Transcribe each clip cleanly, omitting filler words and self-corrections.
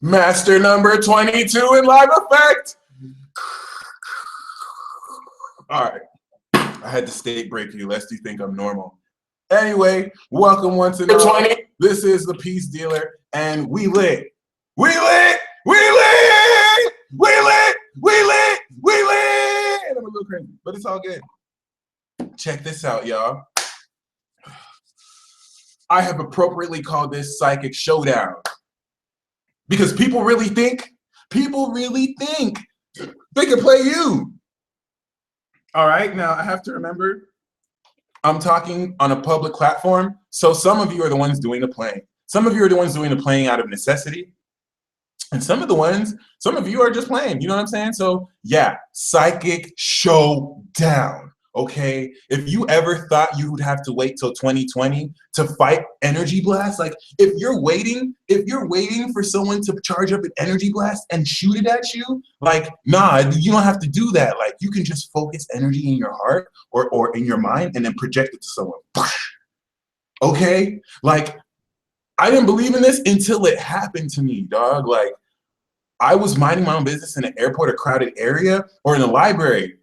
Master number 22 in live effect. All right. I had to state break you, lest you think I'm normal. Anyway, welcome once and all. This is the Peace Dealer, and we lit. We lit! We lit! We lit! We lit! We lit! And I'm a little crazy, but it's all good. Check this out, y'all. I have appropriately called this Psychic Showdown. Because people really think they can play you. All right, now I have to remember, I'm talking on a public platform, so some of you are the ones doing the playing. Some of you are the ones doing the playing out of necessity. And some of you are just playing, you know what I'm saying? So yeah, Psychic Showdown. Okay, if you ever thought you would have to wait till 2020 to fight energy blast, like if you're waiting for someone to charge up an energy blast and shoot it at you, like nah, you don't have to do that. Like you can just focus energy in your heart or in your mind and then project it to someone. Okay, like I didn't believe in this until it happened to me, dog. Like I was minding my own business in an airport, a crowded area, or in a library.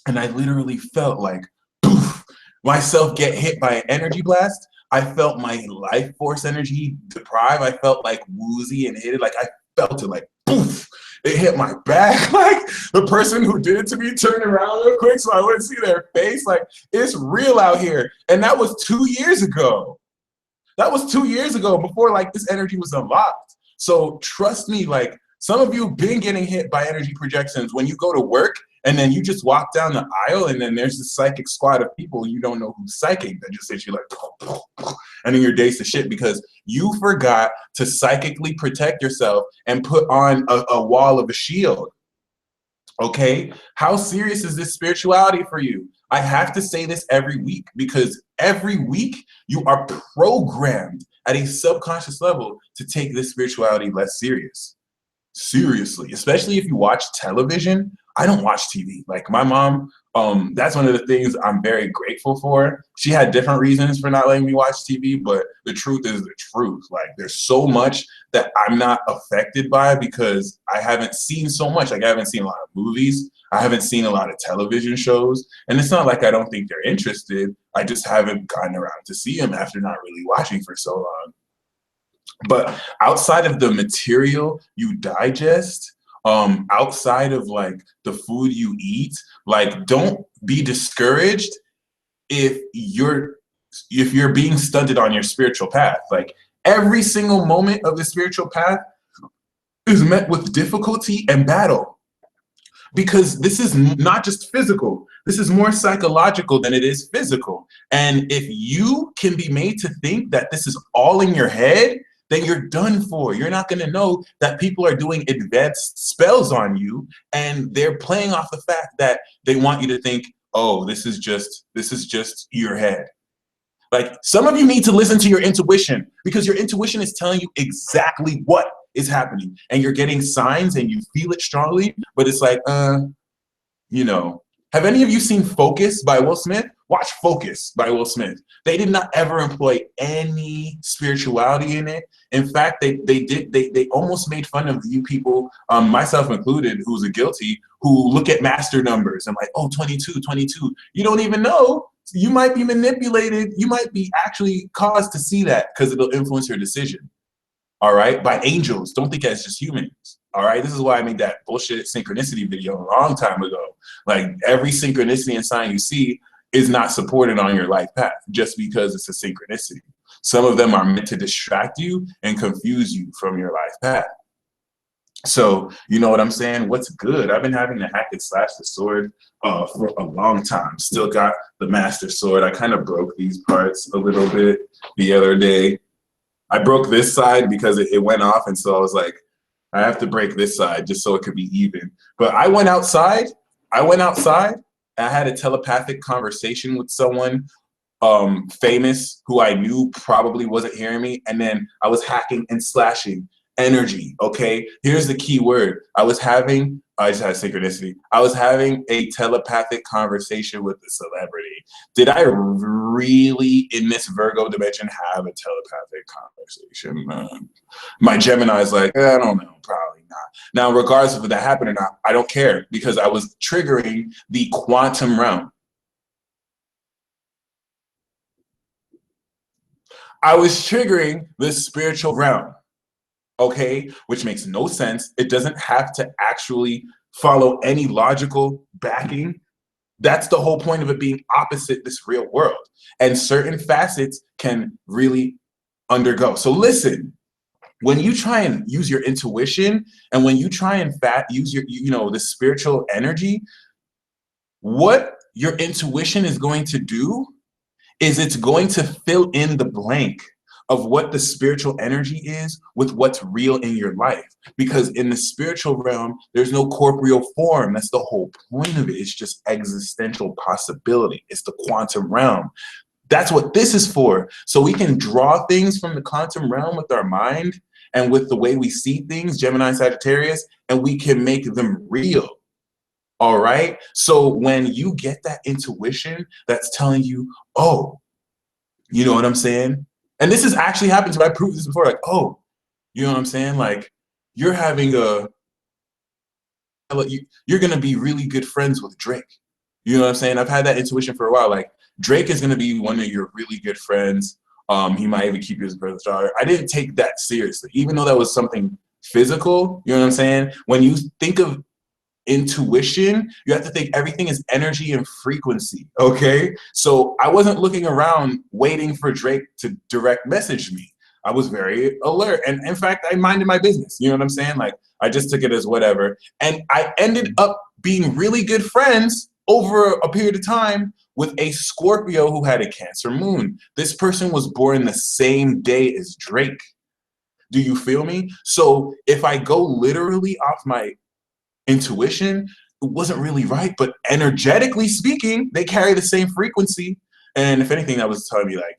And I literally felt like, poof, myself get hit by an energy blast. I felt my life force energy deprived. I felt like woozy and hit it. Like I felt it like, poof, it hit my back. Like the person who did it to me turned around real quick so I wouldn't see their face. Like it's real out here. And that was 2 years ago. That was 2 years ago before like this energy was unlocked. So trust me, like some of you have been getting hit by energy projections when you go to work. And then you just walk down the aisle and then there's this psychic squad of people you don't know who's psychic that just hits you like, and then your day's to shit because you forgot to psychically protect yourself and put on a wall of a shield. Okay? How serious is this spirituality for you? I have to say this every week because every week you are programmed at a subconscious level to take this spirituality less serious. Seriously, especially if you watch television. I don't watch TV. Like my mom, that's one of the things I'm very grateful for. She had different reasons for not letting me watch TV, but the truth is the truth. Like there's so much that I'm not affected by because I haven't seen so much. Like I haven't seen a lot of movies. I haven't seen a lot of television shows. And it's not like I don't think they're interested. I just haven't gotten around to see them after not really watching for so long. But outside of the material you digest, outside of like the food you eat, like don't be discouraged if you're being stunted on your spiritual path. Like every single moment of the spiritual path is met with difficulty and battle because this is not just physical. This is more psychological than it is physical. And if you can be made to think that this is all in your head, then you're done for. You're not going to know that people are doing advanced spells on you and they're playing off the fact that they want you to think, oh, this is just your head. Like some of you need to listen to your intuition because your intuition is telling you exactly what is happening and you're getting signs and you feel it strongly, but it's like, you know, have any of you seen Focus by Will Smith? Watch Focus by Will Smith. They did not ever employ any spirituality in it. In fact, they almost made fun of you people, myself included, who's a guilty, who look at master numbers and like, oh, 22, 22. You don't even know. You might be manipulated. You might be actually caused to see that because it'll influence your decision. All right, by angels. Don't think that's just humans. All right, this is why I made that bullshit synchronicity video a long time ago. Like every synchronicity and sign you see is not supported on your life path just because it's a synchronicity. Some of them are meant to distract you and confuse you from your life path. So, you know what I'm saying? What's good? I've been having the Hackett slash the sword for a long time. Still got the master sword. I kind of broke these parts a little bit the other day. I broke this side because it went off, and so I was like, I have to break this side just so it could be even. But I went outside. I had a telepathic conversation with someone famous who I knew probably wasn't hearing me, and then I was hacking and slashing energy. Okay, here's the key word. I was having I just had synchronicity. I was having a telepathic conversation with a celebrity. Did I really, in this Virgo dimension, have a telepathic conversation? My Gemini is like, I don't know, probably not. Now, regardless of if that happened or not, I don't care because I was triggering the quantum realm. I was triggering the spiritual realm. Okay, which makes no sense. It doesn't have to actually follow any logical backing. That's the whole point of it being opposite this real world. And certain facets can really undergo. So listen, when you try and use your intuition and when you try and use your, the spiritual energy, what your intuition is going to do is it's going to fill in the blank of what the spiritual energy is with what's real in your life. Because in the spiritual realm, there's no corporeal form. That's the whole point of it. It's just existential possibility. It's the quantum realm. That's what this is for. So we can draw things from the quantum realm with our mind and with the way we see things, Gemini, Sagittarius, and we can make them real. All right. So when you get that intuition that's telling you, oh, you know what I'm saying? And this has actually happened to me. I proved this before. Like, oh, you know what I'm saying? Like, you're having you're going to be really good friends with Drake. You know what I'm saying? I've had that intuition for a while. Like, Drake is going to be one of your really good friends. He might even keep you as a brother's daughter. I didn't take that seriously, even though that was something physical. You know what I'm saying? When you think of intuition, you have to think everything is energy and frequency. Okay, so I wasn't looking around waiting for Drake to direct message me. I was very alert, and in fact I minded my business. You know what I'm saying? Like, I just took it as whatever, and I ended up being really good friends over a period of time with a Scorpio who had a Cancer moon. This person was born the same day as Drake. Do you feel me? So if I go literally off my intuition, it wasn't really right, but energetically speaking, they carry the same frequency. And if anything, that was telling me, like,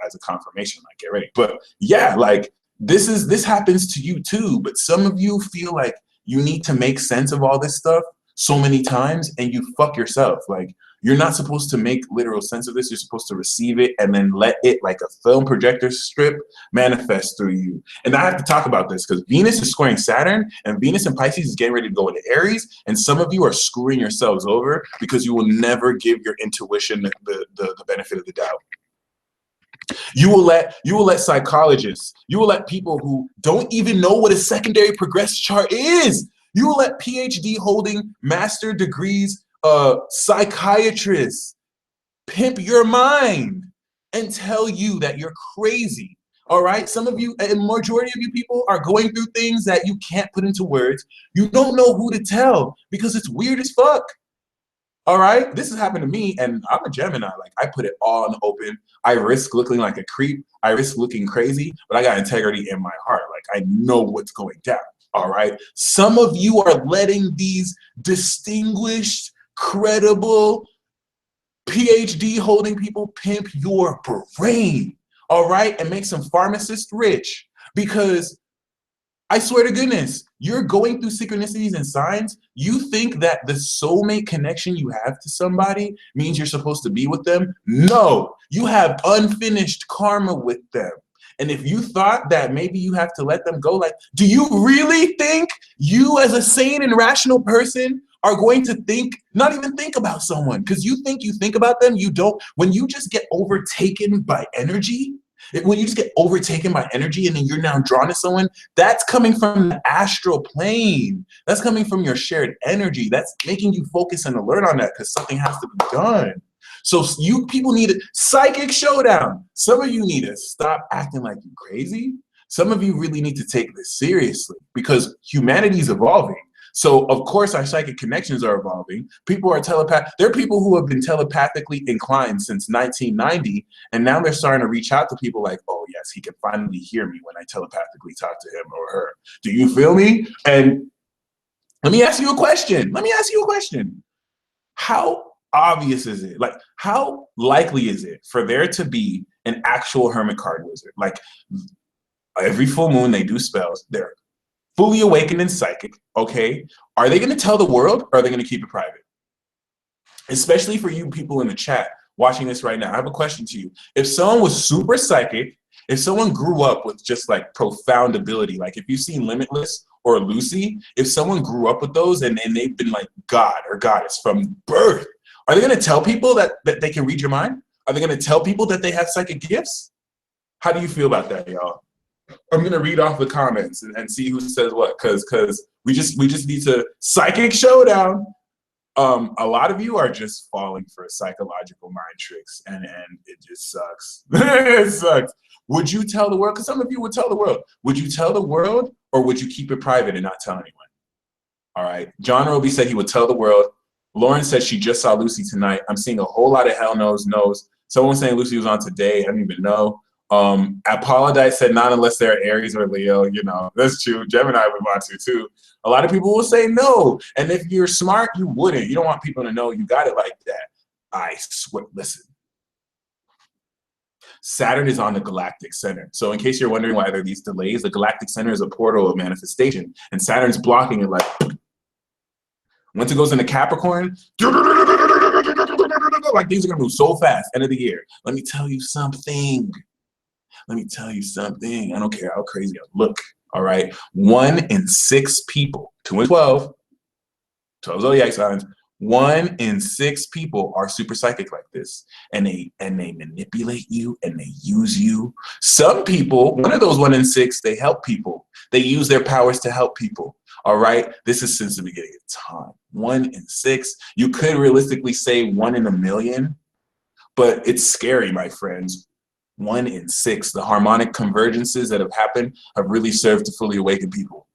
as a confirmation, like, get ready. But yeah, like, this happens to you too. But some of you feel like you need to make sense of all this stuff so many times, and you fuck yourself. Like, you're not supposed to make literal sense of this. You're supposed to receive it and then let it, like a film projector strip, manifest through you. And I have to talk about this because Venus is squaring Saturn, and Venus in Pisces is getting ready to go into Aries. And some of you are screwing yourselves over because you will never give your intuition the benefit of the doubt. You will let psychologists, you will let people who don't even know what a secondary progress chart is. You will let PhD holding master degrees psychiatrists pimp your mind and tell you that you're crazy. All right, some of you, and majority of you people, are going through things that you can't put into words. You don't know who to tell because it's weird as fuck. All right, this has happened to me, and I'm a Gemini. Like, I put it all in the open. I risk looking like a creep. I risk looking crazy, but I got integrity in my heart. Like, I know what's going down. All right, some of you are letting these distinguished, credible, PhD holding people pimp your brain, all right, and make some pharmacists rich. Because I swear to goodness, you're going through synchronicities and signs. You think that the soulmate connection you have to somebody means you're supposed to be with them. No, you have unfinished karma with them. And if you thought that maybe you have to let them go, like, do you really think you as a sane and rational person are going to not even think about someone? Because you think about them, you don't. When you just get overtaken by energy, when you just get overtaken by energy and then you're now drawn to someone, that's coming from the astral plane. That's coming from your shared energy. That's making you focus and alert on that because something has to be done. So you people need a psychic showdown. Some of you need to stop acting like you're crazy. Some of you really need to take this seriously because humanity is evolving. So of course our psychic connections are evolving. People are there are people who have been telepathically inclined since 1990, and now they're starting to reach out to people like, oh yes, he can finally hear me when I telepathically talk to him or her. Do you feel me? And let me ask you a question. How obvious is it? Like, how likely is it for there to be an actual hermit card wizard? Like, every full moon they do spells. They're fully awakened and psychic, okay, are they going to tell the world or are they going to keep it private? Especially for you people in the chat watching this right now, I have a question to you. If someone was super psychic, if someone grew up with just like profound ability, like if you've seen Limitless or Lucy, if someone grew up with those and they've been like God or goddess from birth, are they going to tell people that they can read your mind? Are they going to tell people that they have psychic gifts? How do you feel about that, y'all? I'm going to read off the comments and see who says what, because we just need to psychic showdown. A lot of you are just falling for psychological mind tricks, and it just sucks. It sucks. Would you tell the world? Because some of you would tell the world. Would you tell the world, or would you keep it private and not tell anyone? All right. John Roby said he would tell the world. Lauren said she just saw Lucy tonight. I'm seeing a whole lot of hell knows. Someone saying Lucy was on today. I don't even know. Apollodite said not unless they're Aries or Leo. You know, that's true. Gemini would want to too. A lot of people will say no. And if you're smart, you wouldn't. You don't want people to know you got it like that. I swear, listen. Saturn is on the galactic center. So in case you're wondering why there are these delays, the galactic center is a portal of manifestation. And Saturn's blocking it like, once it goes into Capricorn, like things are gonna move so fast, end of the year. Let me tell you something. I don't care how crazy I look, all right? 1 in 6 people, 2 in 12 zodiac signs, 1 in 6 people are super psychic like this. And they manipulate you and they use you. Some people, one of those 1 in 6, they help people. They use their powers to help people, all right? This is since the beginning of time. 1 in 6, you could realistically say 1 in a million, but it's scary, my friends. 1 in 6, the harmonic convergences that have happened have really served to fully awaken people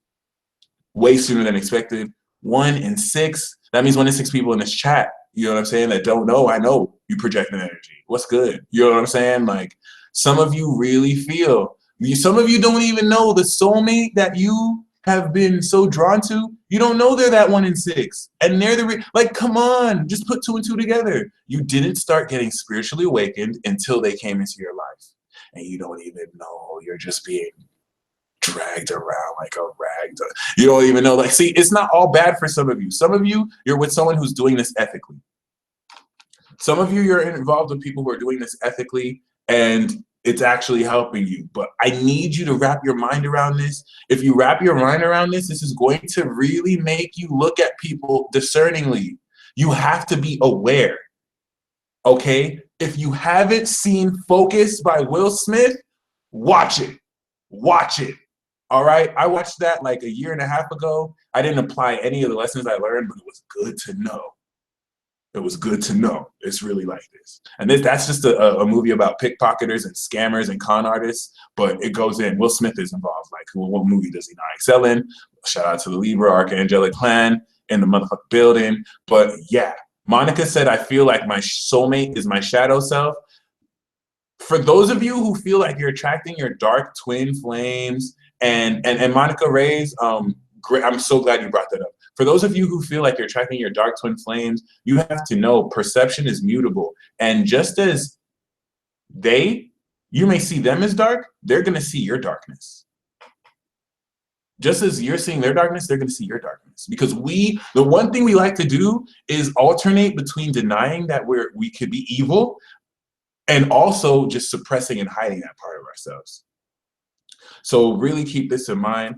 way sooner than expected. 1 in 6, that means 1 in 6 people in this chat, you know what I'm saying, that don't know. I know you projecting energy. What's good? You know what I'm saying? Like, some of you really feel, some of you don't even know the soulmate that you have been so drawn to. You don't know they're that 1 in 6, and they're the like, come on, just put 2 and 2 together. You didn't start getting spiritually awakened until they came into your life, and you don't even know. You're just being dragged around like a rag. You don't even know. Like, see, it's not all bad for some of you. Some of you, you're with someone who's doing this ethically. Some of you, you're involved with people who are doing this ethically, and it's actually helping you. But I need you to wrap your mind around this. If you wrap your mind around this, this is going to really make you look at people discerningly. You have to be aware, okay? If you haven't seen Focus by Will Smith, watch it. Watch it, all right? I watched that like 1.5 years ago. I didn't apply any of the lessons I learned, but it was good to know. It was good to know. It's really like this. And that's just a movie about pickpocketers and scammers and con artists, but it goes in. Will Smith is involved. Like, what movie does he not excel in? Shout out to the Libra, Archangelic Clan in the motherfucking building. But yeah, Monica said, I feel like my soulmate is my shadow self. For those of you who feel like you're attracting your dark twin flames, and Monica Reyes, great, I'm so glad you brought that up. For those of you who feel like you're attracting your dark twin flames, you have to know perception is mutable. And just as you may see them as dark, they're going to see your darkness. Just as you're seeing their darkness, they're going to see your darkness. Because the one thing we like to do is alternate between denying that we could be evil and also just suppressing and hiding that part of ourselves. So really keep this in mind.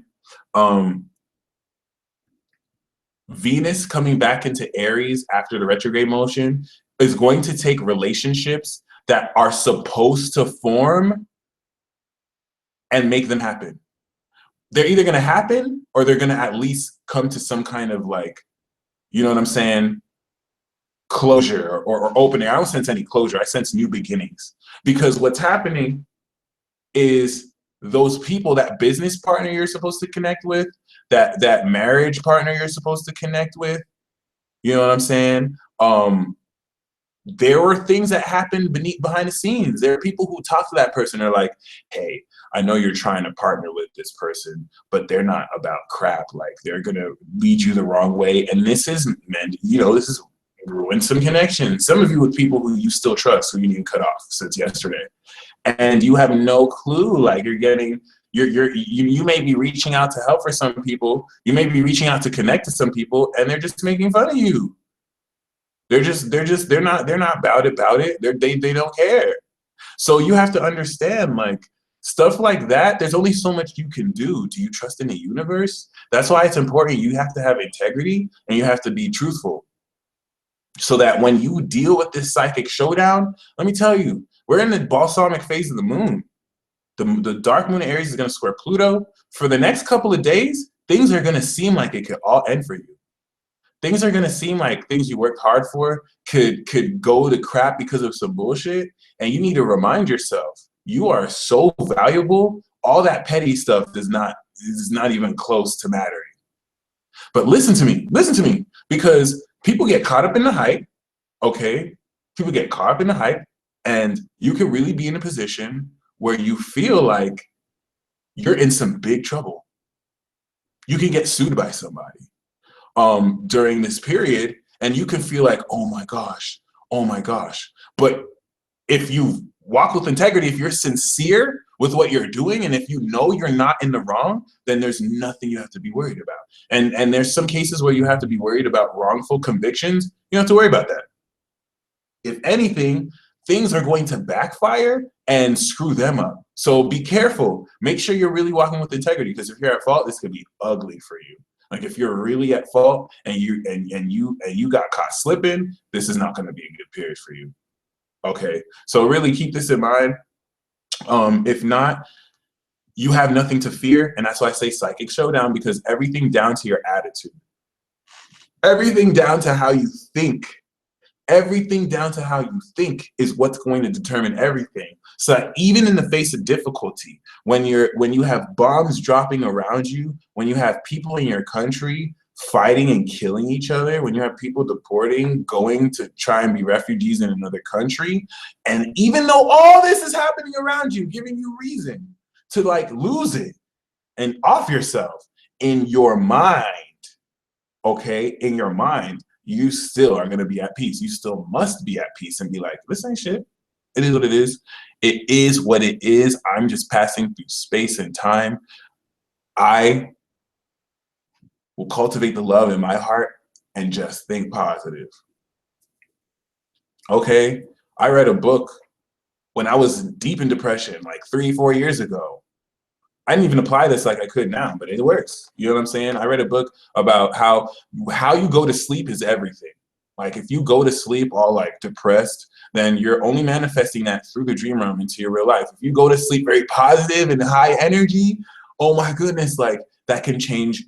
Venus coming back into Aries after the retrograde motion is going to take relationships that are supposed to form and make them happen. They're either going to happen or they're going to at least come to some kind of, like, you know what I'm saying, closure or opening. I don't sense any closure. I sense new beginnings. Because what's happening is those people, that business partner you're supposed to connect with, that marriage partner you're supposed to connect with, you know what I'm saying? There were things that happened behind the scenes. There are people who talk to that person and are like, hey, I know you're trying to partner with this person, but they're not about crap. Like, they're gonna lead you the wrong way. And this is meant, you know, this is ruin some connections. Some of you with people who you still trust, who you need to cut off since yesterday. And you have no clue, like, you're getting You may be reaching out to help for some people. You may be reaching out to connect to some people, and they're just making fun of you. They're not about it. They don't care. So you have to understand, like, stuff like that, there's only so much you can do. Do you trust in the universe? That's why it's important. You have to have integrity and you have to be truthful. So that when you deal with this psychic showdown, let me tell you, we're in the balsamic phase of the moon. The dark moon in Aries is going to square Pluto. For the next couple of days, things are going to seem like it could all end for you. Things are going to seem like things you worked hard for could go to crap because of some bullshit. And you need to remind yourself, you are so valuable. All that petty stuff is not even close to mattering. But listen to me, because people get caught up in the hype, okay? People get caught up in the hype, and you could really be in a position where you feel like you're in some big trouble. You can get sued by somebody during this period, and you can feel like, oh my gosh. But if you walk with integrity, if you're sincere with what you're doing, and if you know you're not in the wrong, then there's nothing you have to be worried about. And there's some cases where you have to be worried about wrongful convictions. You don't have to worry about that. If anything, things are going to backfire and screw them up. So be careful. Make sure you're really walking with integrity, because if you're at fault, this could be ugly for you. Like, if you're really at fault and you got caught slipping, this is not going to be a good period for you. Okay, so really keep this in mind. If not, you have nothing to fear, and that's why I say psychic showdown, because everything down to your attitude, everything down to how you think, everything down to how you think is what's going to determine everything. So that even in the face of difficulty, when you have bombs dropping around you, when you have people in your country fighting and killing each other, when you have people deporting, going to try and be refugees in another country, and even though all this is happening around you, giving you reason to like lose it and off yourself, in your mind, okay, in your mind, you still are going to be at peace. You still must be at peace and be like, this ain't shit. It is what it is. It is what it is. I'm just passing through space and time. I will cultivate the love in my heart and just think positive. Okay, I read a book when I was deep in depression, like 3-4 years ago. I didn't even apply this like I could now, but it works. You know what I'm saying? I read a book about how you go to sleep is everything. Like, if you go to sleep all like depressed, then you're only manifesting that through the dream realm into your real life. If you go to sleep very positive and high energy, oh my goodness, like that can change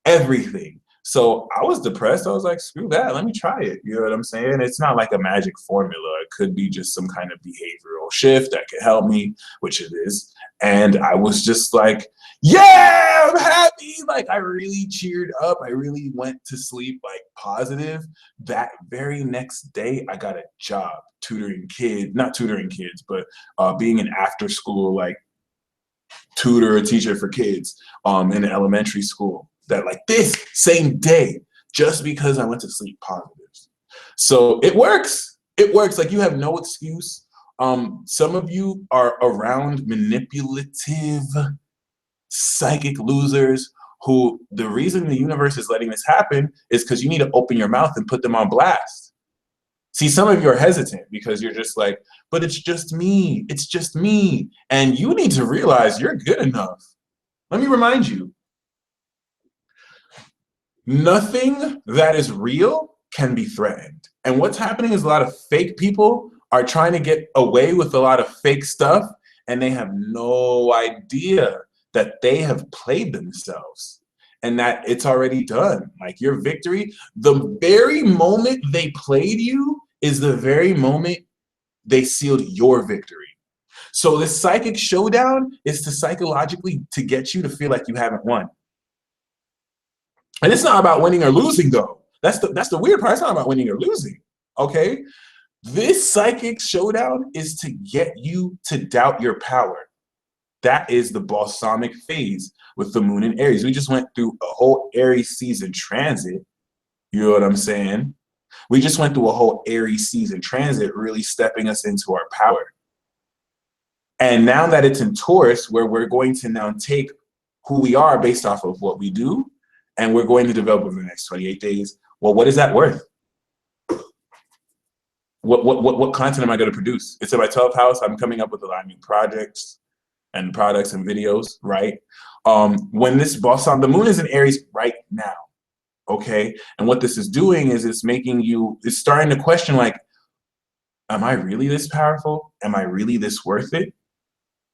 everything. So I was depressed. I was like, screw that. Let me try it. You know what I'm saying? It's not like a magic formula. It could be just some kind of behavioral shift that could help me, which it is. And I was just like, yeah, I'm happy. Like, I really cheered up. I really went to sleep like positive. That very next day, I got a job tutoring kids, not tutoring kids, but being an after school, like tutor or teacher for kids in an elementary school. That like this same day, just because I went to sleep positive. So it works. It works. Like, you have no excuse. Some of you are around manipulative, psychic losers who the reason the universe is letting this happen is because you need to open your mouth and put them on blast. See, some of you are hesitant because you're just like, but it's just me. It's just me. And you need to realize you're good enough. Let me remind you, nothing that is real can be threatened. And what's happening is a lot of fake people are trying to get away with a lot of fake stuff, and they have no idea that they have played themselves and that it's already done. Like, your victory, the very moment they played you is the very moment they sealed your victory. So this psychic showdown is to psychologically to get you to feel like you haven't won. And it's not about winning or losing, though. That's the weird part. It's not about winning or losing, okay? This psychic showdown is to get you to doubt your power. That is the balsamic phase with the moon in Aries. We just went through a whole Aries season transit. You know what I'm saying? We just went through a whole Aries season transit, really stepping us into our power. And now that it's in Taurus, where we're going to now take who we are based off of what we do, and we're going to develop over the next 28 days. Well, what is that worth? What content am I going to produce? It's in my 12th house. I'm coming up with a lot of new projects and products and videos, right? When this boss on the moon is in Aries right now, okay? And what this is doing is it's making you, it's starting to question like, am I really this powerful? Am I really this worth it?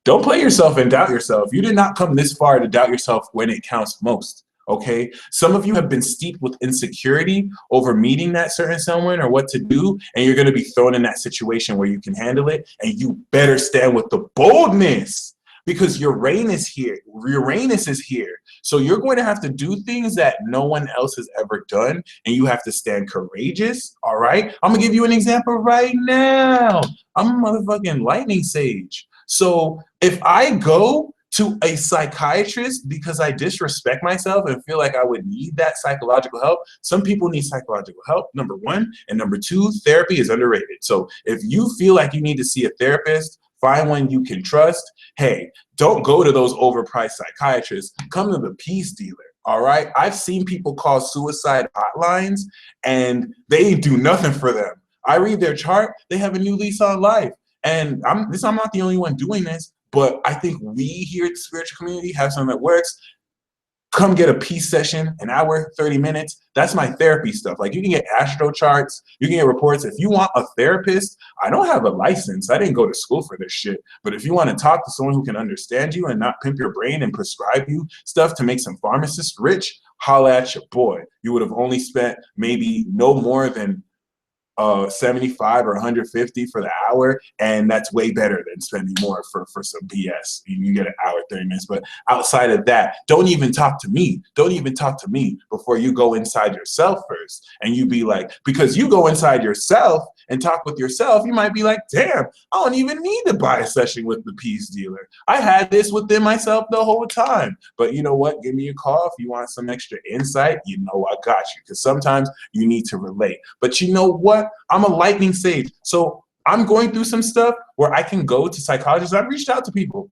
Don't play yourself and doubt yourself. You did not come this far to doubt yourself when it counts most. Okay, some of you have been steeped with insecurity over meeting that certain someone or what to do, and you're going to be thrown in that situation where you can handle it, and you better stand with the boldness because Uranus here. Uranus is here, so you're going to have to do things that no one else has ever done, and you have to stand courageous. All right, I'm gonna give you an example right now. I'm a motherfucking lightning sage, so if I go to a psychiatrist because I disrespect myself and feel like I would need that psychological help. Some people need psychological help, number one. And number two, therapy is underrated. So if you feel like you need to see a therapist, find one you can trust. Hey, don't go to those overpriced psychiatrists. Come to the peace dealer. All right. I've seen people call suicide hotlines and they do nothing for them. I read their chart. They have a new lease on life. And I'm not the only one doing this. But I think we here at the spiritual community have something that works. Come get a peace session, an hour, 30 minutes. That's my therapy stuff. Like you can get astro charts, you can get reports. If you want a therapist, I don't have a license. I didn't go to school for this shit. But if you want to talk to someone who can understand you and not pimp your brain and prescribe you stuff to make some pharmacists rich, holla at your boy. You would have only spent maybe no more than 75 or 150 for the hour, and that's way better than spending more for some BS. You get an hour, 30 minutes, but outside of that, don't even talk to me. Don't even talk to me before you go inside yourself first. And you be like, because you go inside yourself and talk with yourself, you might be like, damn, I don't even need to buy a session with the peace dealer. I had this within myself the whole time. But you know what? Give me a call if you want some extra insight. You know I got you, because sometimes you need to relate. But you know what? I'm a lightning sage. So I'm going through some stuff where I can go to psychologists. I've reached out to people.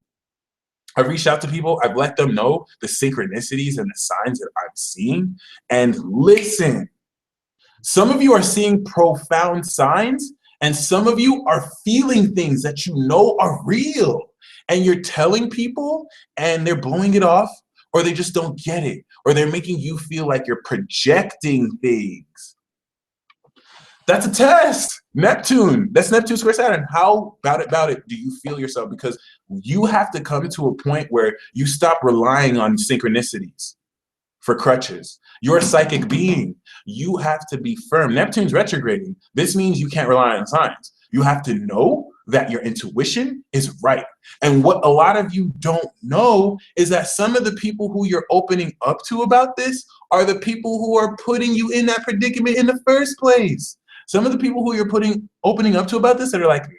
I've let them know the synchronicities and the signs that I'm seeing. And listen, some of you are seeing profound signs, and some of you are feeling things that you know are real. And you're telling people, and they're blowing it off, or they just don't get it, or they're making you feel like you're projecting things. That's a test. Neptune. That's Neptune square Saturn. How about it do you feel yourself? Because you have to come to a point where you stop relying on synchronicities for crutches. You're a psychic being. You have to be firm. Neptune's retrograding. This means you can't rely on signs. You have to know that your intuition is right. And what a lot of you don't know is that some of the people who you're opening up to about this are the people who are putting you in that predicament in the first place. Some of the people who you're opening up to about this that are like, nah,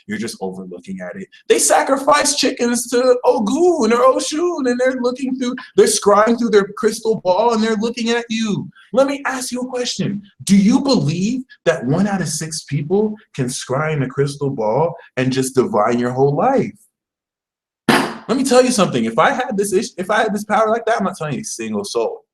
you're just overlooking at it. They sacrifice chickens to Ogun or Oshun, and they're scrying through their crystal ball, and they're looking at you. Let me ask you a question. Do you believe that 1 out of 6 people can scry in a crystal ball and just divine your whole life? Let me tell you something. If I had this power like that, I'm not telling you a single soul.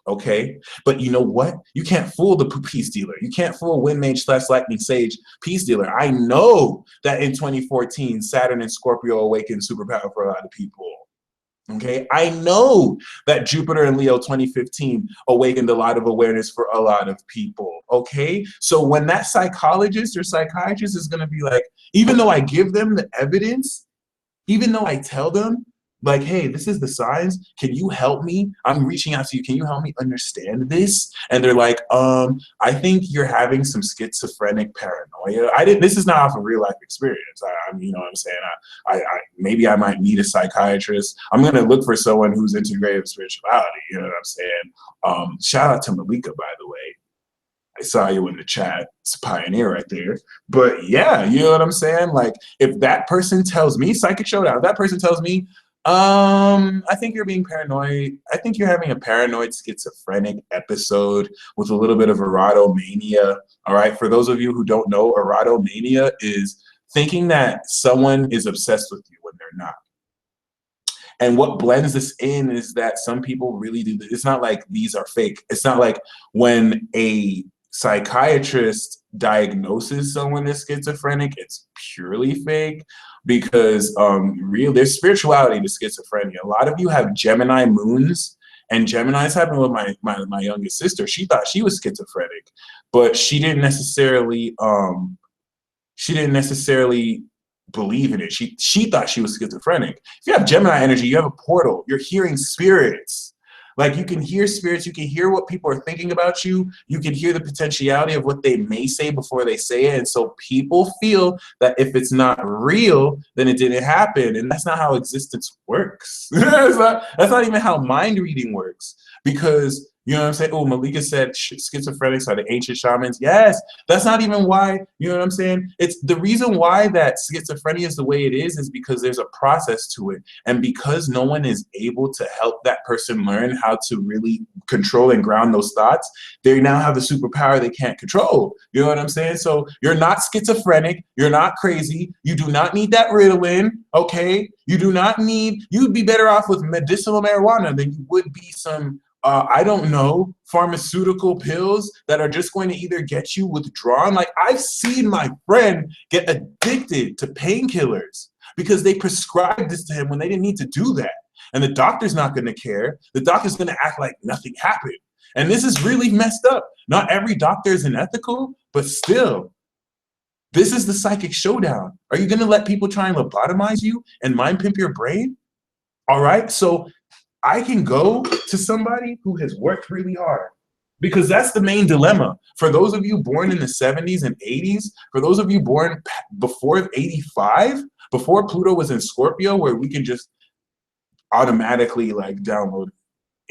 Okay, but you know what? You can't fool the peace dealer. You can't fool wind mage / lightning sage peace dealer. I know that in 2014, Saturn and Scorpio awakened superpower for a lot of people. Okay, I know that Jupiter and Leo 2015 awakened a lot of awareness for a lot of people. Okay, so when that psychologist or psychiatrist is going to be like, even though I give them the evidence, even though I tell them, like, hey, this is the signs. Can you help me? I'm reaching out to you. Can you help me understand this? And they're like, I think you're having some schizophrenic paranoia. This is not off of real life experience. You know what I'm saying? Maybe I might need a psychiatrist. I'm going to look for someone who's integrated with spirituality. You know what I'm saying? Shout out to Malika, by the way. I saw you in the chat. It's a pioneer right there. But yeah, you know what I'm saying? Like, if that person tells me, Psychic Showdown, if that person tells me, I think you're being paranoid. I think you're having a paranoid schizophrenic episode with a little bit of erotomania. All right. For those of you who don't know, erotomania is thinking that someone is obsessed with you when they're not. And what blends this in is that some people really do. It's not like these are fake. It's not like when a psychiatrist diagnoses someone as schizophrenic, it's purely fake, because there's spirituality to schizophrenia. A lot of you have Gemini moons, and Gemini's happened with my youngest sister. She thought she was schizophrenic, but she didn't necessarily believe in it. She thought she was schizophrenic. If you have Gemini energy, you have a portal. You're hearing spirits. Like, you can hear spirits. You can hear what people are thinking about you. You can hear the potentiality of what they may say before they say it. And so people feel that if it's not real, then it didn't happen. And that's not how existence works. that's not even how mind reading works. Because, you know what I'm saying? Oh, Malika said schizophrenics are the ancient shamans. Yes, that's not even why, you know what I'm saying? It's the reason why that schizophrenia is the way it is because there's a process to it. And because no one is able to help that person learn how to really control and ground those thoughts, they now have a superpower they can't control. You know what I'm saying? So you're not schizophrenic. You're not crazy. You do not need that Ritalin, okay? You do not need, you'd be better off with medicinal marijuana than you would be some I don't know, pharmaceutical pills that are just going to either get you withdrawn. Like, I've seen my friend get addicted to painkillers because they prescribed this to him when they didn't need to do that. And the doctor's not going to care. The doctor's going to act like nothing happened. And this is really messed up. Not every doctor is unethical, but still, this is the psychic showdown. Are you going to let people try and lobotomize you and mind pimp your brain? All right, so I can go to somebody who has worked really hard, because that's the main dilemma. For those of you born in the 70s and 80s, for those of you born before 85, before Pluto was in Scorpio, where we can just automatically like download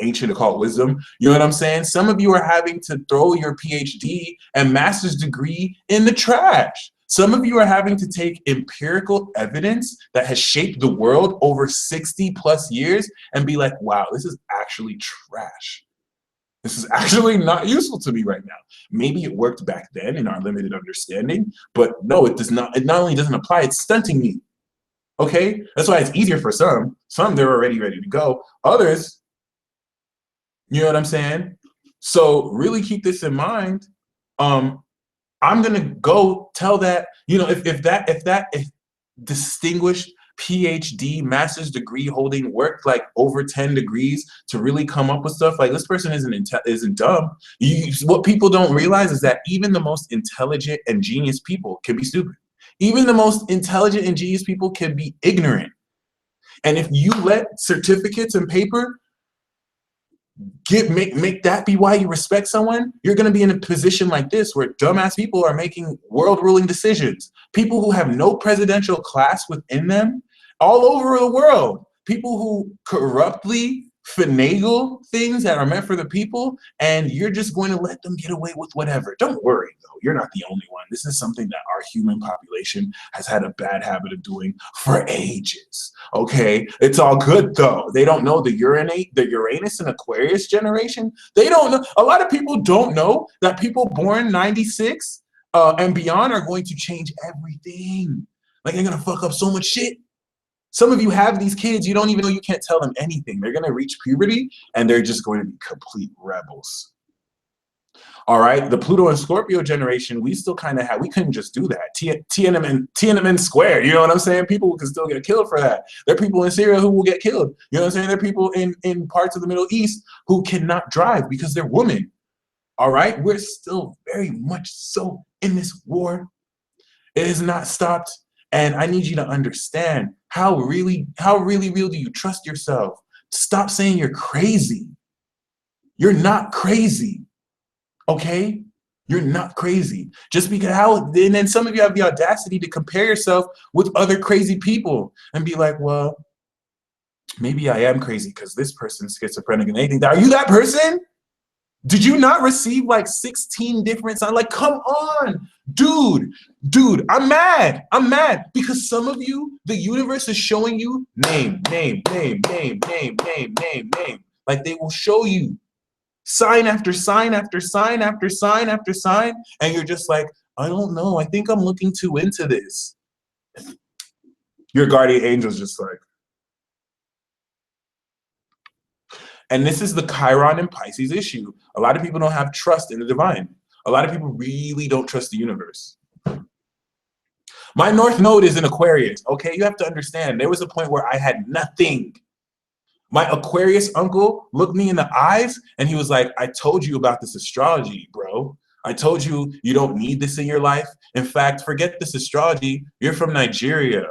ancient occult wisdom, you know what I'm saying? Some of you are having to throw your PhD and master's degree in the trash. Some of you are having to take empirical evidence that has shaped the world over 60 plus years and be like, wow, this is actually trash. This is actually not useful to me right now. Maybe it worked back then in our limited understanding, but no, it does not. It not only doesn't apply, it's stunting me. Okay? That's why it's easier for some. Some, they're already ready to go. Others, you know what I'm saying? So really keep this in mind. I'm gonna go tell that, you know, if distinguished PhD master's degree holding worked like over 10 degrees to really come up with stuff, like, this person isn't dumb. What people don't realize is that even the most intelligent and genius people can be stupid. Even the most intelligent and genius people can be ignorant. And if you let certificates and paper make that be why you respect someone, you're going to be in a position like this where dumbass people are making world-ruling decisions. People who have no presidential class within them all over the world. People who corruptly finagle things that are meant for the people, and you're just going to let them get away with whatever. Don't worry, though. You're not the only one. This is something that our human population has had a bad habit of doing for ages. Okay? It's all good, though. They don't know the Uranus and Aquarius generation. They don't know. A lot of people don't know that people born 96 and beyond are going to change everything. Like, they're going to fuck up so much shit. Some of you have these kids, you don't even know, you can't tell them anything. They're going to reach puberty, and they're just going to be complete rebels. All right, the Pluto and Scorpio generation, we still kind of have, we couldn't just do that. Tiananmen Square, you know what I'm saying? People can still get killed for that. There are people in Syria who will get killed. You know what I'm saying? There are people in parts of the Middle East who cannot drive because they're women. All right, we're still very much so in this war. It has not stopped. And I need you to understand how really real do you trust yourself? Stop saying you're crazy. You're not crazy, okay? You're not crazy. Just because and then some of you have the audacity to compare yourself with other crazy people and be like, well, maybe I am crazy because this person's schizophrenic and they think that. Are you that person? Did you not receive like 16 different signs? Like, come on, dude, I'm mad because some of you, the universe is showing you name. Like, they will show you sign after sign after sign after sign after sign, and you're just like, I don't know, I think I'm looking too into this. Your guardian angel's just like, and this is the Chiron and Pisces issue. A lot of people don't have trust in the divine. A lot of people really don't trust the universe. My North Node is in Aquarius, okay? You have to understand, there was a point where I had nothing. My Aquarius uncle looked me in the eyes and he was like, I told you about this astrology, bro. I told you you don't need this in your life. In fact, forget this astrology. You're from Nigeria.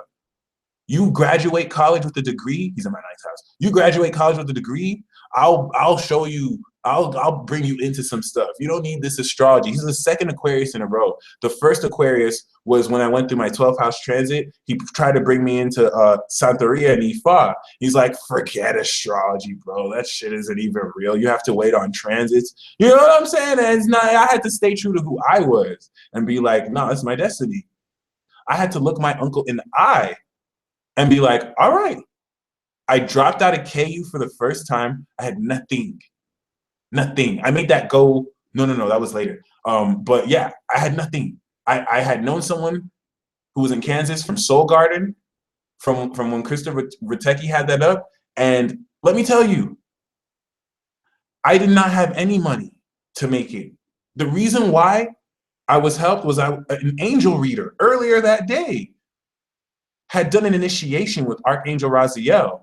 You graduate college with a degree. He's in my ninth house. You graduate college with a degree. I'll show you. I'll bring you into some stuff. You don't need this astrology. He's the second Aquarius in a row. The first Aquarius was when I went through my 12th house transit. He tried to bring me into Santeria and Ifa. He's like, forget astrology, bro. That shit isn't even real. You have to wait on transits. You know what I'm saying? And it's not. I had to stay true to who I was and be like, no, it's my destiny. I had to look my uncle in the eye and be like, all right. I dropped out of KU for the first time. I had nothing. Nothing. I made that go. No, that was later. But yeah, I had nothing. I had known someone who was in Kansas from Soul Garden, from when Christopher Ritecki had that up. And let me tell you, I did not have any money to make it. The reason why I was helped was an angel reader earlier that day had done an initiation with Archangel Raziel.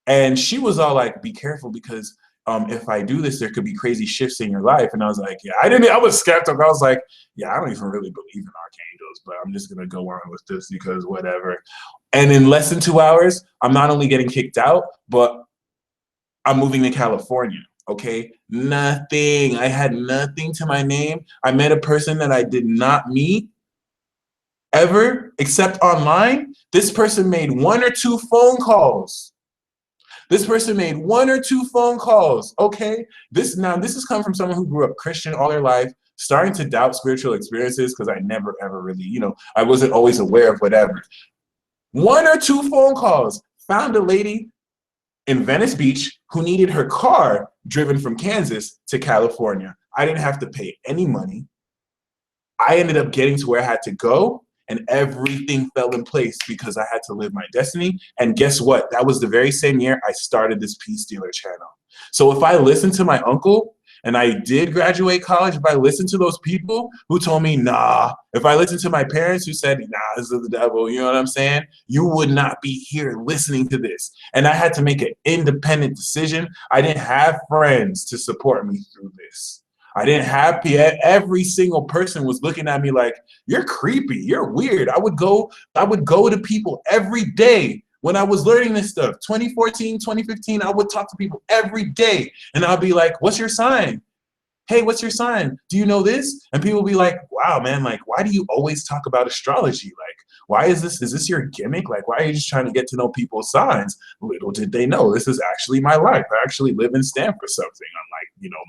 And she was all like, be careful because if I do this, there could be crazy shifts in your life. And I was like, yeah, I was skeptical. I was like, yeah, I don't even really believe in archangels, but I'm just going to go on with this because whatever. And in less than 2 hours, I'm not only getting kicked out, but I'm moving to California. Okay. Nothing. I had nothing to my name. I met a person that I did not meet ever except online. This person made 1 or 2 phone calls. This person made 1 or 2 phone calls, okay? This has come from someone who grew up Christian all their life, starting to doubt spiritual experiences because I never, ever really, I wasn't always aware of whatever. 1 or 2 phone calls, found a lady in Venice Beach who needed her car driven from Kansas to California. I didn't have to pay any money. I ended up getting to where I had to go. And everything fell in place because I had to live my destiny. And guess what? That was the very same year I started this Peace Dealer channel. So if I listened to my uncle and I did graduate college, if I listened to those people who told me, nah, if I listened to my parents who said, nah, this is the devil, you know what I'm saying? You would not be here listening to this. And I had to make an independent decision. I didn't have friends to support me through this. I didn't have every single person was looking at me like, you're creepy, you're weird. I would go to people every day when I was learning this stuff. 2014, 2015, I would talk to people every day and I'll be like, what's your sign? Hey, what's your sign? Do you know this? And people will be like, wow, man, like, why do you always talk about astrology? Like, why is this your gimmick? Like, why are you just trying to get to know people's signs? Little did they know, this is actually my life. I actually live and stand for something, unlike,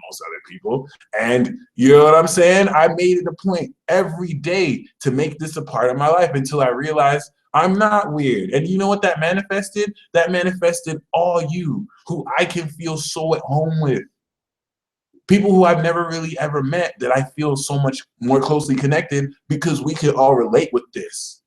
most other people. And you know what I'm saying? I made it a point every day to make this a part of my life until I realized I'm not weird. And you know what that manifested? That manifested all you who I can feel so at home with. People who I've never really ever met that I feel so much more closely connected because we can all relate with this.